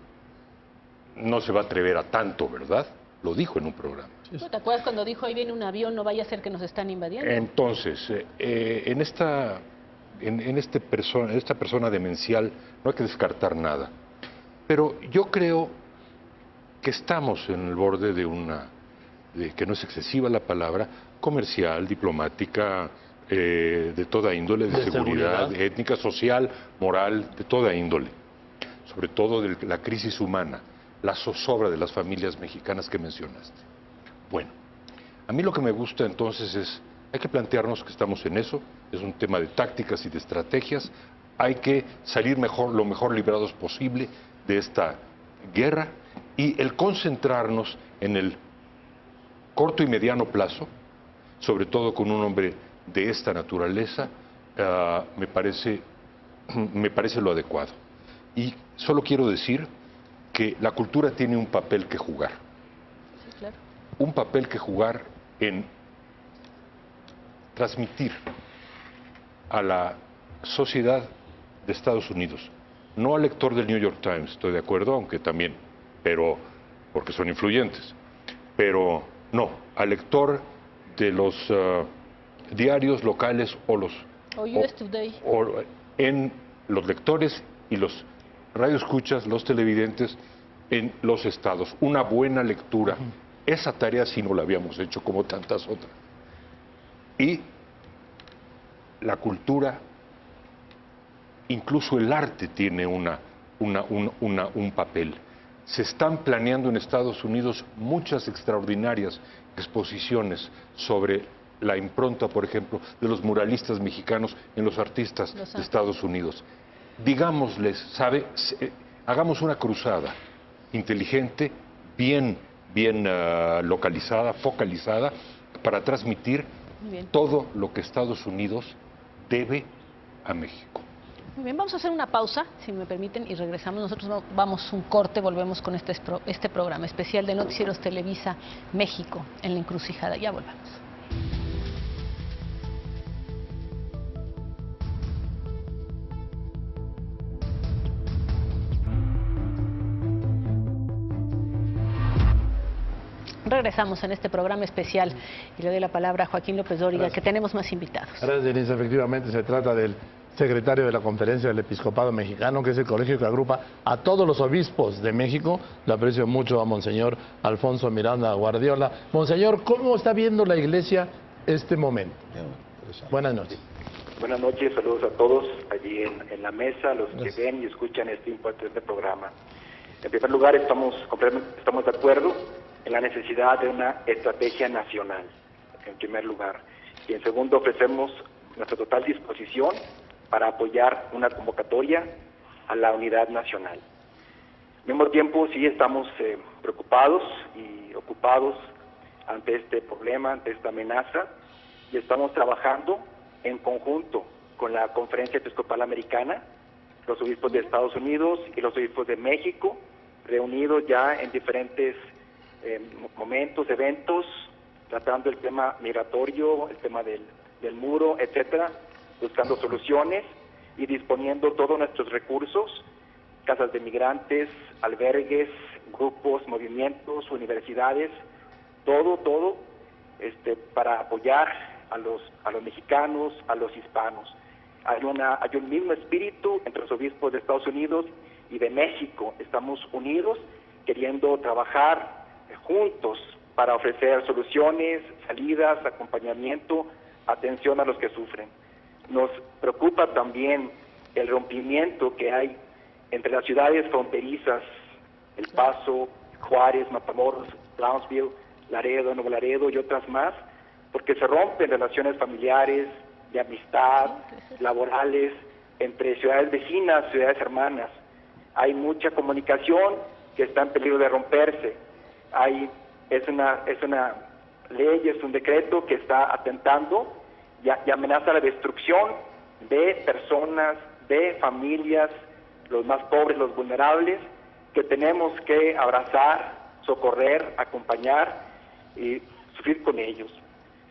no se va a atrever a tanto, ¿verdad? Lo dijo en un programa. ¿Te acuerdas cuando dijo, ahí viene un avión, no vaya a ser que nos están invadiendo? Entonces, en esta persona demencial no hay que descartar nada. Pero yo creo que estamos en el borde de que no es excesiva la palabra, comercial, diplomática, de toda índole, de seguridad étnica, social, moral, de toda índole. Sobre todo de la crisis humana, la zozobra de las familias mexicanas que mencionaste. Bueno, a mí lo que me gusta entonces es, hay que plantearnos que estamos en eso, es un tema de tácticas y de estrategias, hay que salir lo mejor librados posible de esta guerra y el concentrarnos en el corto y mediano plazo, sobre todo con un hombre de esta naturaleza, me parece lo adecuado. Y solo quiero decir que la cultura tiene un papel que jugar. Sí, claro. Un papel que jugar en transmitir a la sociedad de Estados Unidos, no al lector del New York Times, estoy de acuerdo, aunque también, pero porque son influyentes, pero no, al lector de los diarios locales o US Today. O en los lectores y los radioescuchas, los televidentes en los estados. Una buena lectura. Esa tarea sí no la habíamos hecho como tantas otras. Y la cultura, incluso el arte tiene un papel. Se están planeando en Estados Unidos muchas extraordinarias exposiciones sobre la impronta, por ejemplo, de los muralistas mexicanos en los artistas de Estados Unidos. Digámosles, hagamos una cruzada inteligente, bien localizada, focalizada, para transmitir todo lo que Estados Unidos debe a México. Muy bien, vamos a hacer una pausa, si me permiten, y regresamos. Nosotros vamos un corte, volvemos con este programa especial de Noticieros Televisa México en la encrucijada. Ya volvemos. Regresamos en este programa especial y le doy la palabra a Joaquín López Dóriga, que tenemos más invitados. Gracias, Denise. Efectivamente, se trata del secretario de la Conferencia del Episcopado Mexicano, que es el colegio que agrupa a todos los obispos de México. Le aprecio mucho a Monseñor Alfonso Miranda Guardiola. Monseñor, ¿cómo está viendo la Iglesia este momento? Buenas noches. Buenas noches, saludos a todos allí en la mesa, los que ven y escuchan este importante programa. En primer lugar, estamos de acuerdo en la necesidad de una estrategia nacional, en primer lugar. Y en segundo, ofrecemos nuestra total disposición para apoyar una convocatoria a la unidad nacional. Al mismo tiempo, sí estamos preocupados y ocupados ante este problema, ante esta amenaza, y estamos trabajando en conjunto con la Conferencia Episcopal Americana, los obispos de Estados Unidos y los obispos de México, reunidos ya en diferentes momentos, eventos, tratando el tema migratorio, el tema del muro, etcétera, buscando soluciones y disponiendo todos nuestros recursos, casas de migrantes, albergues, grupos, movimientos, universidades, todo, para apoyar a los mexicanos, a los hispanos. Hay un mismo espíritu entre los obispos de Estados Unidos y de México. Estamos unidos, queriendo trabajar juntos para ofrecer soluciones, salidas, acompañamiento atención a los que sufren. Nos preocupa también el rompimiento que hay entre las ciudades fronterizas, El Paso, Juárez, Matamoros, Brownsville, Laredo, Nuevo Laredo y otras más, porque se rompen relaciones familiares, de amistad, laborales, entre ciudades vecinas, ciudades hermanas. Hay mucha comunicación que está en peligro de romperse. Es una ley, es un decreto que está atentando y amenaza la destrucción de personas, de familias, los más pobres, los vulnerables, que tenemos que abrazar, socorrer, acompañar y sufrir con ellos.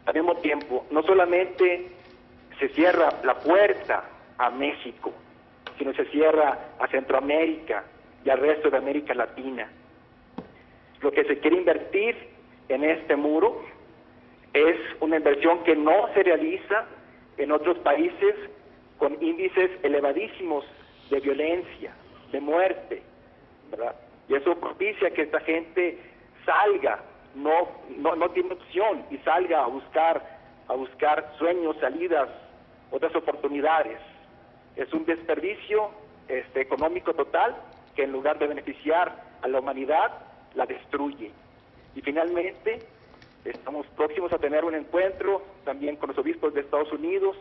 Al mismo tiempo, no solamente se cierra la puerta a México, sino se cierra a Centroamérica y al resto de América Latina. Lo que se quiere invertir en este muro es una inversión que no se realiza en otros países con índices elevadísimos de violencia, de muerte, ¿verdad? Y eso propicia que esta gente salga, no tiene opción, y salga a buscar sueños, salidas, otras oportunidades. Es un desperdicio económico total que en lugar de beneficiar a la humanidad, la destruye. Y finalmente, estamos próximos a tener un encuentro también con los obispos de Estados Unidos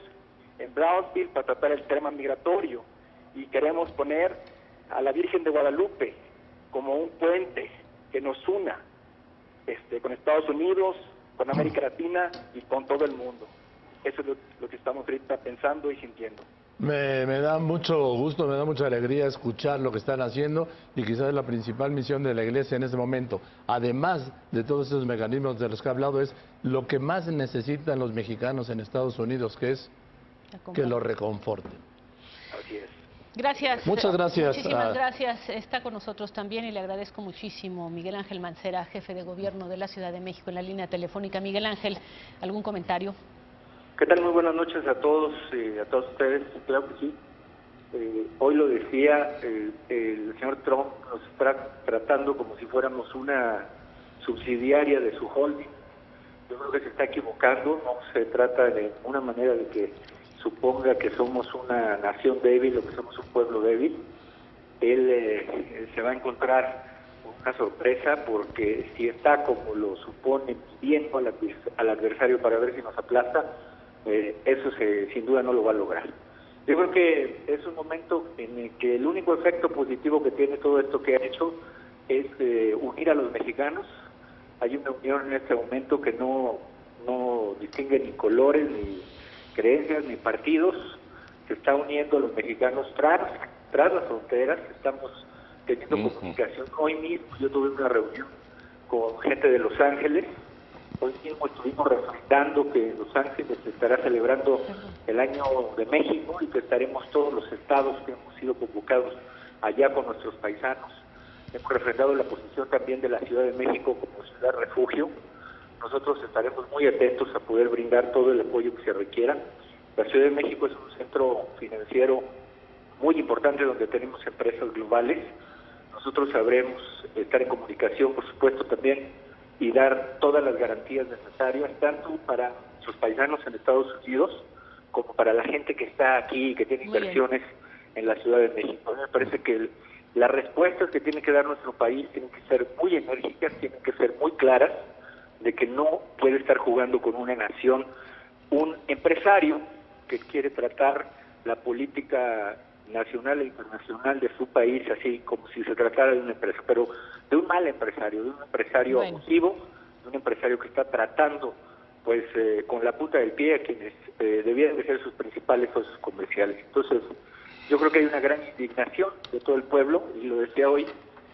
en Brownsville para tratar el tema migratorio, y queremos poner a la Virgen de Guadalupe como un puente que nos una con Estados Unidos, con América Latina y con todo el mundo. Eso es lo que estamos ahorita pensando y sintiendo. Me da mucho gusto, me da mucha alegría escuchar lo que están haciendo, y quizás la principal misión de la Iglesia en este momento, además de todos esos mecanismos de los que he hablado, es lo que más necesitan los mexicanos en Estados Unidos, que es que los reconforten. Así es. Gracias. Muchas gracias. Muchísimas gracias. Está con nosotros también, y le agradezco muchísimo, Miguel Ángel Mancera, jefe de gobierno de la Ciudad de México, en la línea telefónica. Miguel Ángel, ¿algún comentario? ¿Qué tal? Muy buenas noches a todos ustedes. Claro que sí. Hoy lo decía, el señor Trump nos está tratando como si fuéramos una subsidiaria de su holding. Yo creo que se está equivocando. No se trata de una manera de que suponga que somos una nación débil o que somos un pueblo débil. Él se va a encontrar una sorpresa, porque si está como lo supone, viendo al adversario para ver si nos aplasta, eso sin duda no lo va a lograr. Yo creo que es un momento en el que el único efecto positivo que tiene todo esto que ha hecho es unir a los mexicanos. Hay una unión en este momento que no distingue ni colores, ni creencias, ni partidos. Se está uniendo a los mexicanos tras las fronteras. Estamos teniendo comunicación. Hoy mismo yo tuve una reunión con gente de Los Ángeles. Hoy mismo estuvimos refrendando que en Los Ángeles se estará celebrando el Año de México, y que estaremos todos los estados que hemos sido convocados allá con nuestros paisanos. Hemos refrendado la posición también de la Ciudad de México como ciudad refugio. Nosotros estaremos muy atentos a poder brindar todo el apoyo que se requiera. La Ciudad de México es un centro financiero muy importante donde tenemos empresas globales. Nosotros sabremos estar en comunicación, por supuesto, también, y dar todas las garantías necesarias, tanto para sus paisanos en Estados Unidos como para la gente que está aquí y que tiene inversiones en la Ciudad de México. A mí me parece que las respuestas que tiene que dar nuestro país tienen que ser muy enérgicas, tienen que ser muy claras, de que no puede estar jugando con una nación un empresario que quiere tratar la política nacional e internacional de su país así como si se tratara de una empresa, pero de un mal empresario, de un empresario abusivo, de un empresario que está tratando pues con la punta del pie a quienes debían de ser sus principales socios comerciales. Entonces yo creo que hay una gran indignación de todo el pueblo, y lo decía hoy,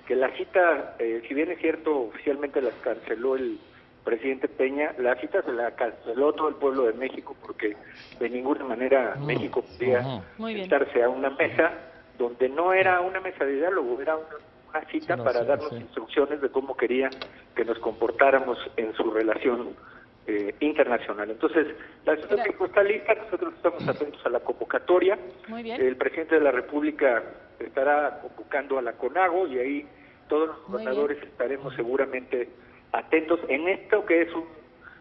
que la cita, si bien es cierto, oficialmente las canceló el presidente Peña, la cita se la canceló todo el pueblo de México, porque de ninguna manera México podía sentarse a una mesa donde no era una mesa de diálogo, era una cita para darnos instrucciones de cómo quería que nos comportáramos en su relación internacional. Entonces, la Ciudad de México está lista, nosotros estamos atentos a la convocatoria. Muy bien. El presidente de la República estará convocando a la CONAGO, y ahí todos los gobernadores estaremos seguramente atentos en esto que es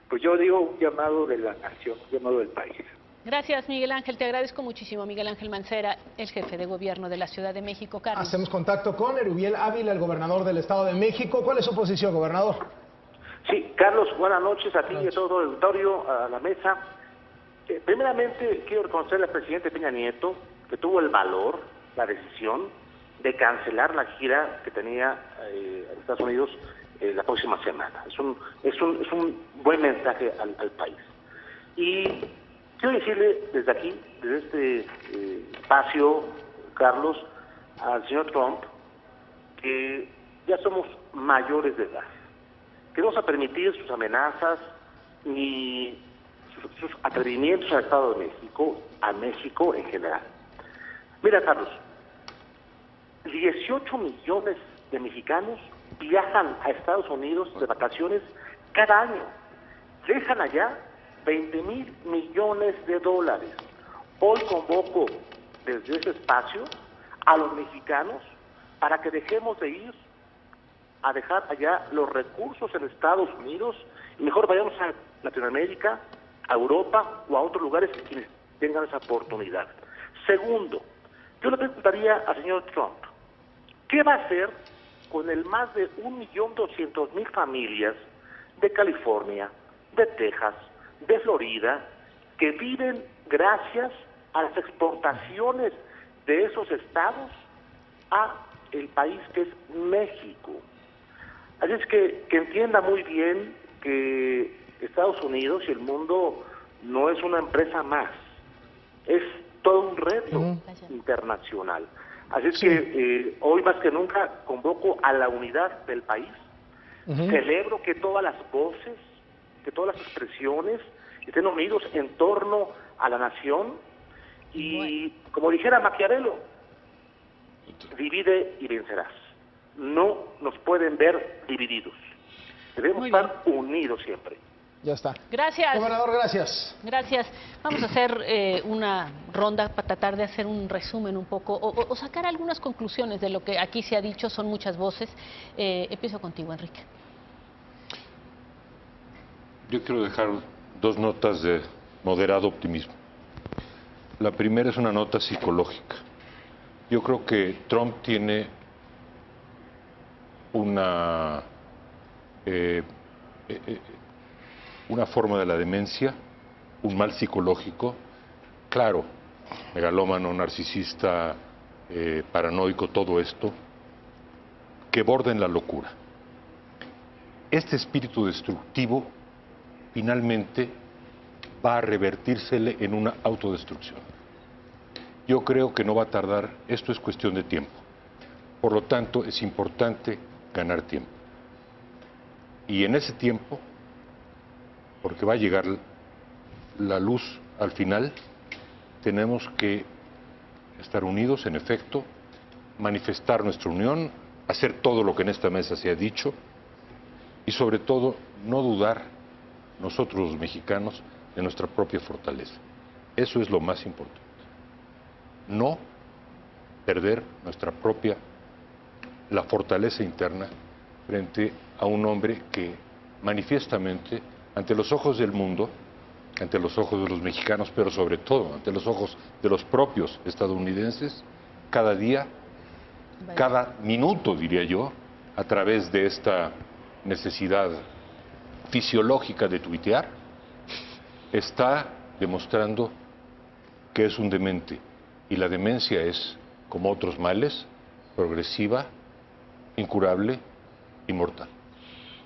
pues yo digo un llamado de la nación, un llamado del país. Gracias, Miguel Ángel. Te agradezco muchísimo, Miguel Ángel Mancera, el jefe de gobierno de la Ciudad de México. Carlos. Hacemos contacto con Erubiel Ávila, el gobernador del Estado de México. ¿Cuál es su posición, gobernador? Sí, Carlos, buenas noches a ti y a todo el auditorio, a la mesa. Primeramente, quiero reconocerle al presidente Peña Nieto que tuvo el valor, la decisión de cancelar la gira que tenía en Estados Unidos la próxima semana. Es un buen mensaje al país. Y quiero decirle desde aquí, desde este espacio, Carlos, al señor Trump, que ya somos mayores de edad, que no vamos a permitir sus amenazas ni sus atrevimientos al Estado de México, a México en general. Mira, Carlos, 18 millones de mexicanos viajan a Estados Unidos de vacaciones cada año. Dejan allá 20,000 millones de dólares. Hoy convoco desde ese espacio a los mexicanos para que dejemos de ir a dejar allá los recursos en Estados Unidos y mejor vayamos a Latinoamérica, a Europa o a otros lugares que tengan esa oportunidad. Segundo, yo le preguntaría al señor Trump, ¿qué va a hacer con el más de 1.200.000 familias de California, de Texas, de Florida, que viven gracias a las exportaciones de esos estados a el país que es México? Así es que entienda muy bien que Estados Unidos y el mundo no es una empresa más, es todo un reto internacional. Así es que hoy más que nunca convoco a la unidad del país. Celebro que todas las voces, que todas las expresiones estén unidos en torno a la nación y, como dijera Maquiavelo, divide y vencerás. No nos pueden ver divididos. Debemos estar unidos siempre. Ya está. Gracias. Gobernador, gracias. Gracias. Vamos a hacer una ronda para tratar de hacer un resumen un poco o sacar algunas conclusiones de lo que aquí se ha dicho. Son muchas voces. Empiezo contigo, Enrique. Yo quiero dejar dos notas de moderado optimismo. La primera es una nota psicológica. Yo creo que Trump tiene una forma de la demencia, un mal psicológico, claro, megalómano, narcisista, paranoico, todo esto, que borda en la locura. Este espíritu destructivo finalmente va a revertírsele en una autodestrucción. Yo creo que no va a tardar, esto es cuestión de tiempo. Por lo tanto, es importante ganar tiempo. Y en ese tiempo, porque va a llegar la luz al final, tenemos que estar unidos, en efecto, manifestar nuestra unión, hacer todo lo que en esta mesa se ha dicho y sobre todo no dudar nosotros los mexicanos de nuestra propia fortaleza. Eso es lo más importante. No perder la fortaleza interna frente a un hombre que manifiestamente, ante los ojos del mundo, ante los ojos de los mexicanos, pero sobre todo ante los ojos de los propios estadounidenses, cada día, cada minuto, diría yo, a través de esta necesidad fisiológica de tuitear, está demostrando que es un demente. Y la demencia es, como otros males, progresiva, incurable y mortal.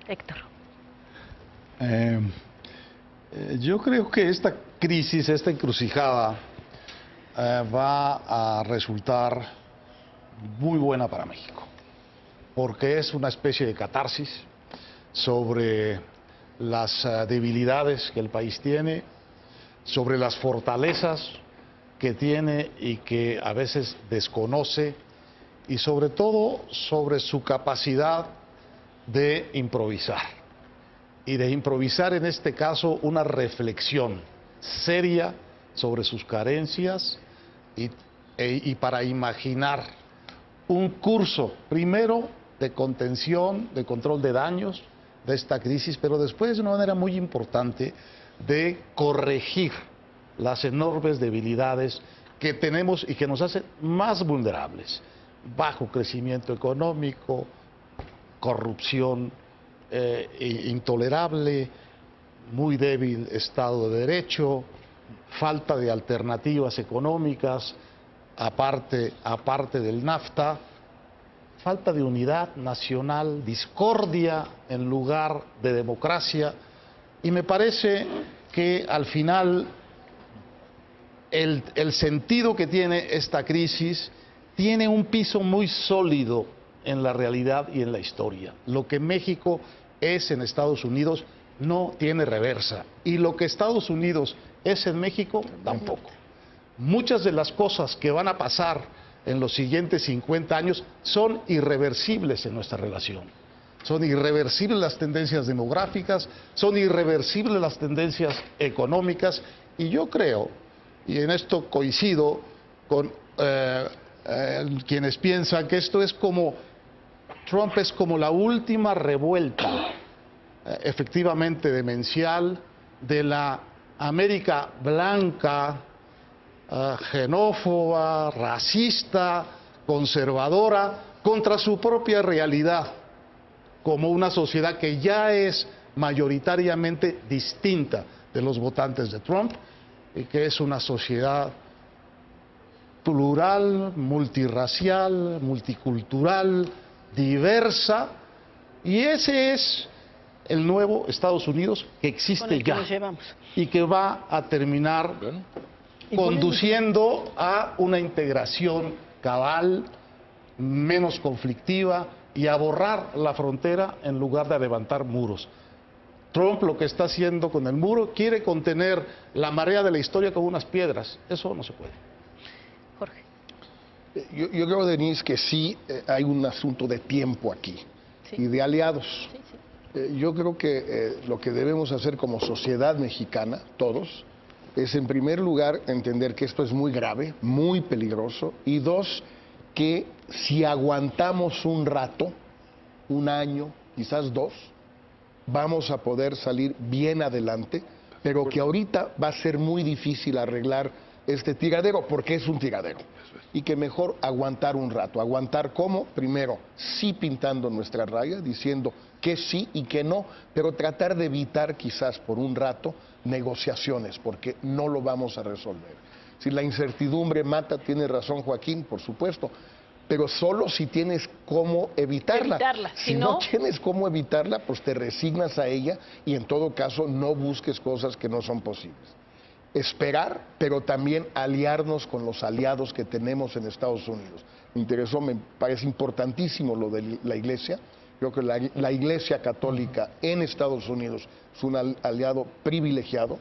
Héctor. Yo creo que esta crisis, esta encrucijada, va a resultar muy buena para México, porque es una especie de catarsis sobre las debilidades que el país tiene, sobre las fortalezas que tiene y que a veces desconoce, y sobre todo sobre su capacidad de improvisar. Y de improvisar en este caso una reflexión seria sobre sus carencias y para imaginar un curso, primero de contención, de control de daños, de esta crisis, pero después de una manera muy importante de corregir las enormes debilidades que tenemos y que nos hacen más vulnerables. Bajo crecimiento económico, corrupción intolerable, muy débil Estado de Derecho, falta de alternativas económicas, aparte del NAFTA, falta de unidad nacional, discordia en lugar de democracia, y me parece que al final el sentido que tiene esta crisis tiene un piso muy sólido en la realidad y en la historia. Lo que México es en Estados Unidos no tiene reversa, y lo que Estados Unidos es en México tampoco. Muchas de las cosas que van a pasar en los siguientes 50 años son irreversibles en nuestra relación. Son irreversibles las tendencias demográficas, son irreversibles las tendencias económicas, y yo creo, y en esto coincido con quienes piensan que esto es como, Trump es como la última revuelta efectivamente demencial de la América blanca, xenófoba, racista, conservadora, contra su propia realidad, como una sociedad que ya es mayoritariamente distinta de los votantes de Trump, y que es una sociedad plural, multirracial, multicultural, diversa, y ese es el nuevo Estados Unidos que existe ya y que va a terminar conduciendo a una integración cabal, menos conflictiva, y a borrar la frontera en lugar de levantar muros. Trump lo que está haciendo con el muro, quiere contener la marea de la historia con unas piedras. Eso no se puede. Jorge. Yo creo, Denise, que sí hay un asunto de tiempo aquí y de aliados. Yo creo que lo que debemos hacer como sociedad mexicana, todos, es en primer lugar entender que esto es muy grave, muy peligroso, y dos, que si aguantamos un rato, un año, quizás 2, vamos a poder salir bien adelante, pero que ahorita va a ser muy difícil arreglar este tiradero, porque es un tiradero, y que mejor aguantar un rato. Aguantar ¿cómo? Primero, sí pintando nuestra raya, diciendo que sí y que no, pero tratar de evitar quizás por un rato negociaciones, porque no lo vamos a resolver. Si la incertidumbre mata, tiene razón Joaquín, por supuesto, pero solo si tienes cómo evitarla. Si no tienes cómo evitarla, pues te resignas a ella y en todo caso no busques cosas que no son posibles. Esperar, pero también aliarnos con los aliados que tenemos en Estados Unidos. Me parece importantísimo lo de la Iglesia. Creo que la Iglesia Católica en Estados Unidos es un aliado privilegiado.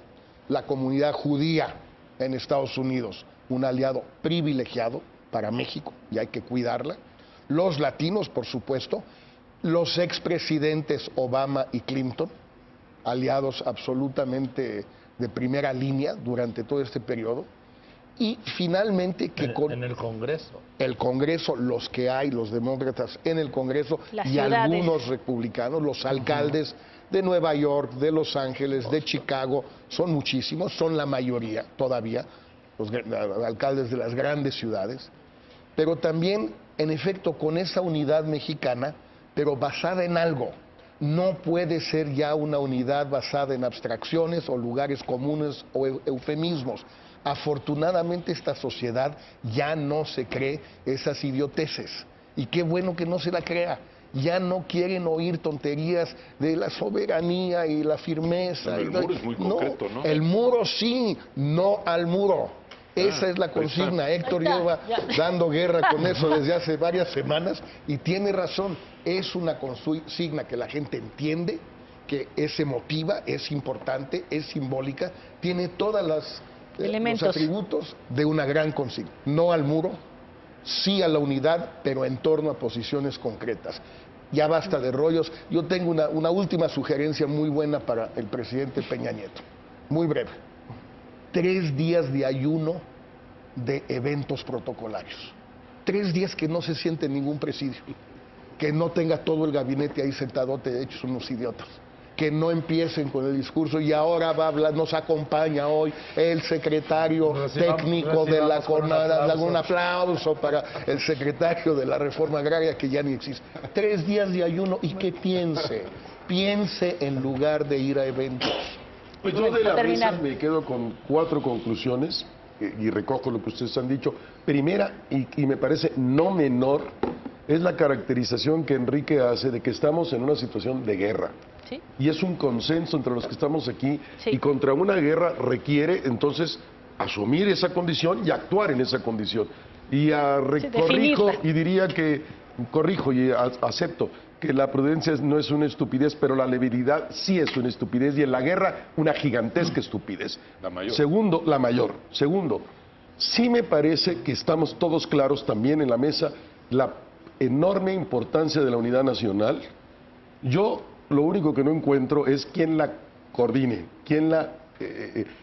La comunidad judía en Estados Unidos, un aliado privilegiado para México, y hay que cuidarla. Los latinos, por supuesto. Los expresidentes Obama y Clinton, aliados absolutamente de primera línea durante todo este periodo. Y finalmente que en el Congreso. El Congreso, los que hay, los demócratas en el Congreso y algunos republicanos, los alcaldes de Nueva York, de Los Ángeles, de Chicago, son muchísimos, son la mayoría todavía, los alcaldes de las grandes ciudades, pero también, en efecto, con esa unidad mexicana, pero basada en algo. No puede ser ya una unidad basada en abstracciones o lugares comunes o eufemismos. Afortunadamente esta sociedad ya no se cree esas idioteces, y qué bueno que no se la crea. Ya no quieren oír tonterías de la soberanía y la firmeza. El muro es muy concreto, ¿no? El muro sí, no al muro. Esa es la consigna. Héctor lleva dando guerra con eso desde hace varias semanas y tiene razón. Es una consigna que la gente entiende, que es emotiva, es importante, es simbólica, tiene todas los atributos de una gran consigna. No al muro, sí a la unidad, pero en torno a posiciones concretas. Ya basta de rollos. Yo tengo una última sugerencia muy buena para el presidente Peña Nieto, muy breve. 3 días de ayuno de eventos protocolarios. 3 días que no se siente ningún presidio. que no tenga todo el gabinete ahí sentadote hechos unos idiotas. Que no empiecen con el discurso y ahora va a hablar, nos acompaña hoy el secretario técnico de la jornada, un aplauso para el secretario de la reforma agraria que ya ni existe. 3 días de ayuno y que piense en lugar de ir a eventos. Pues yo de la mesa me quedo con 4 conclusiones y recojo lo que ustedes han dicho. Primera, y me parece no menor, es la caracterización que Enrique hace de que estamos en una situación de guerra. ¿Sí? Y es un consenso entre los que estamos aquí, sí. Y contra una guerra requiere entonces asumir esa condición y actuar en esa condición. Y corrijo y diría que, corrijo y acepto que la prudencia no es una estupidez, pero la levedad sí es una estupidez y en la guerra una gigantesca estupidez. La mayor. Segundo, la mayor. Segundo, sí me parece que estamos todos claros también en la mesa la enorme importancia de la unidad nacional. Yo lo único que no encuentro es quién la coordine, quién la...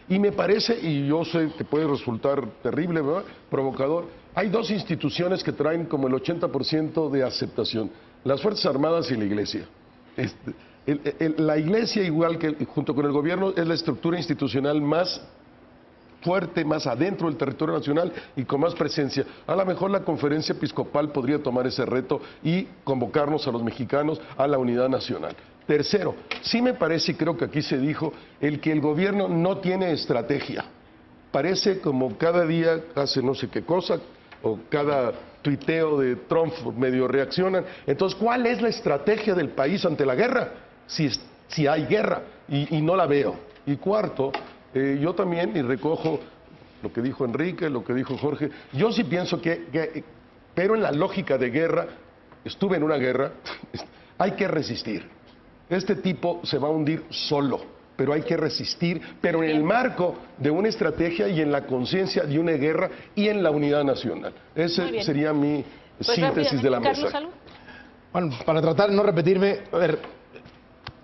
y me parece, y yo sé que puede resultar terrible, ¿verdad?, provocador, hay 2 instituciones que traen como el 80% de aceptación, las Fuerzas Armadas y la Iglesia. La Iglesia, igual que junto con el gobierno, es la estructura institucional más fuerte, más adentro del territorio nacional y con más presencia. A lo mejor la conferencia episcopal podría tomar ese reto y convocarnos a los mexicanos a la unidad nacional. Tercero, sí me parece, y creo que aquí se dijo, el que el gobierno no tiene estrategia. Parece como cada día hace no sé qué cosa, o cada tuiteo de Trump medio reaccionan. Entonces, ¿cuál es la estrategia del país ante la guerra? Si hay guerra, y no la veo. Y cuarto, yo también, y recojo lo que dijo Enrique, lo que dijo Jorge, yo sí pienso pero en la lógica de guerra, estuve en una guerra, hay que resistir. Este tipo se va a hundir solo, pero hay que resistir, pero en el marco de una estrategia y en la conciencia de una guerra y en la unidad nacional. Ese sería mi síntesis de la mesa. Bueno, para tratar de no repetirme, a ver,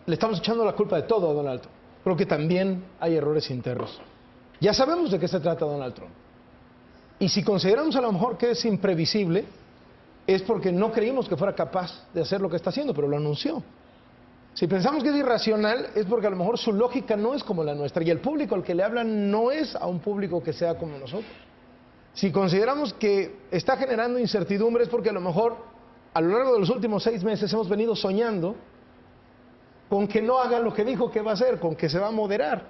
le estamos echando la culpa de todo a Donald Trump. Creo que también hay errores internos. Ya sabemos de qué se trata Donald Trump. Y si consideramos a lo mejor que es imprevisible, es porque no creímos que fuera capaz de hacer lo que está haciendo, pero lo anunció. Si pensamos que es irracional, es porque a lo mejor su lógica no es como la nuestra y el público al que le hablan no es a un público que sea como nosotros. Si consideramos que está generando incertidumbre, es porque a lo mejor a lo largo de los últimos 6 meses hemos venido soñando con que no haga lo que dijo que va a hacer, con que se va a moderar.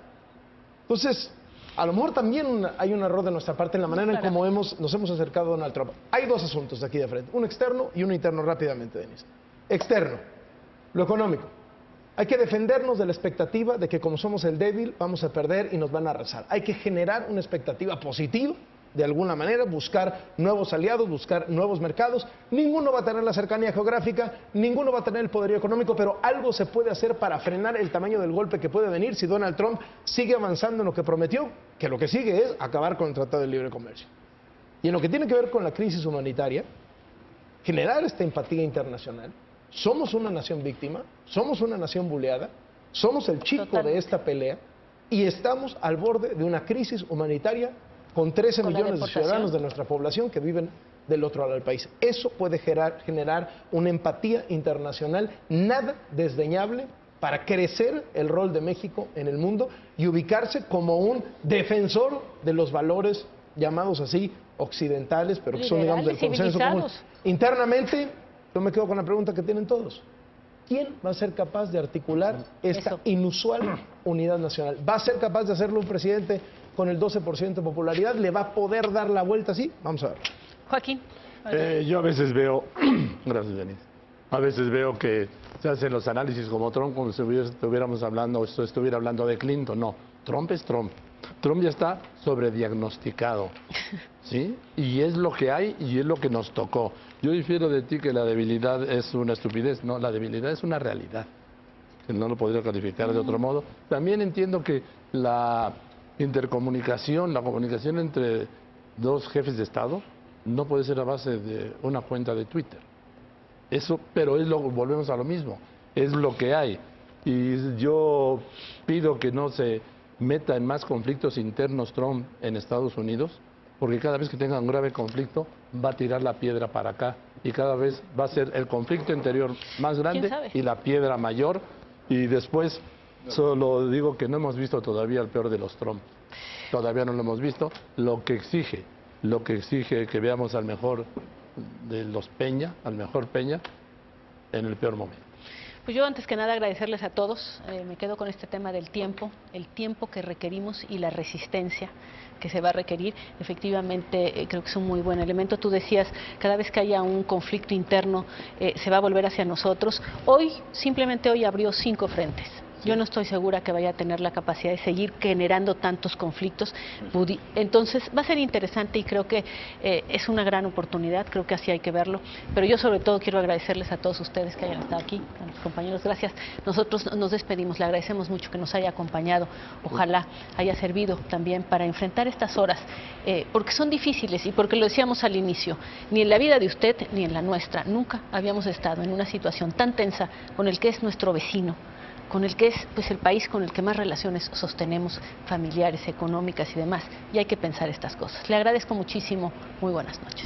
Entonces, a lo mejor también hay un error de nuestra parte en la manera en cómo nos hemos acercado a Donald Trump. Hay 2 asuntos de aquí de frente, un externo y un interno, rápidamente, Denise. Externo, lo económico. Hay que defendernos de la expectativa de que como somos el débil, vamos a perder y nos van a arrasar. Hay que generar una expectativa positiva, de alguna manera, buscar nuevos aliados, buscar nuevos mercados. Ninguno va a tener la cercanía geográfica, ninguno va a tener el poder económico, pero algo se puede hacer para frenar el tamaño del golpe que puede venir si Donald Trump sigue avanzando en lo que prometió, que lo que sigue es acabar con el Tratado de Libre Comercio. Y en lo que tiene que ver con la crisis humanitaria, generar esta empatía internacional. Somos una nación víctima, somos una nación buleada, somos el chico de esta pelea y estamos al borde de una crisis humanitaria con 13 millones de ciudadanos de nuestra población que viven del otro lado del país. Eso puede generar una empatía internacional nada desdeñable para crecer el rol de México en el mundo y ubicarse como un defensor de los valores llamados así occidentales, pero que son, digamos, del consenso común. Internamente, yo me quedo con la pregunta que tienen todos. ¿Quién va a ser capaz de articular esta inusual unidad nacional? ¿Va a ser capaz de hacerlo un presidente con el 12% de popularidad? ¿Le va a poder dar la vuelta así? Vamos a ver. Joaquín. Yo a veces veo, gracias Denise, a veces veo que se hacen los análisis como Trump, como si estuviéramos hablando, o estuviera hablando de Clinton. No, Trump es Trump. Trump ya está sobrediagnosticado, ¿sí? Y es lo que hay y es lo que nos tocó. Yo difiero de ti que la debilidad es una estupidez. No, la debilidad es una realidad. No lo podría calificar de otro modo. También entiendo que la intercomunicación, la comunicación entre 2 jefes de Estado no puede ser a base de una cuenta de Twitter. Eso, pero volvemos a lo mismo. Es lo que hay. Y yo pido que no se meta en más conflictos internos Trump en Estados Unidos porque cada vez que tenga un grave conflicto va a tirar la piedra para acá y cada vez va a ser el conflicto interior más grande y la piedra mayor, y después solo digo que no hemos visto todavía el peor de los Trump, todavía no lo hemos visto, lo que exige que veamos al mejor de los Peña, al mejor Peña en el peor momento. Pues yo antes que nada agradecerles a todos, me quedo con este tema del tiempo, el tiempo que requerimos y la resistencia que se va a requerir. Efectivamente, creo que es un muy buen elemento. Tú decías, cada vez que haya un conflicto interno, se va a volver hacia nosotros. Simplemente hoy abrió 5 frentes. Yo no estoy segura que vaya a tener la capacidad de seguir generando tantos conflictos. Entonces va a ser interesante y creo que es una gran oportunidad, creo que así hay que verlo. Pero yo sobre todo quiero agradecerles a todos ustedes que hayan estado aquí, a los compañeros, gracias. Nosotros nos despedimos, le agradecemos mucho que nos haya acompañado. Ojalá haya servido también para enfrentar estas horas, porque son difíciles y porque lo decíamos al inicio, ni en la vida de usted ni en la nuestra, nunca habíamos estado en una situación tan tensa con el que es nuestro vecino, con el que es pues el país con el que más relaciones sostenemos, familiares, económicas y demás, y hay que pensar estas cosas. Le agradezco muchísimo, muy buenas noches.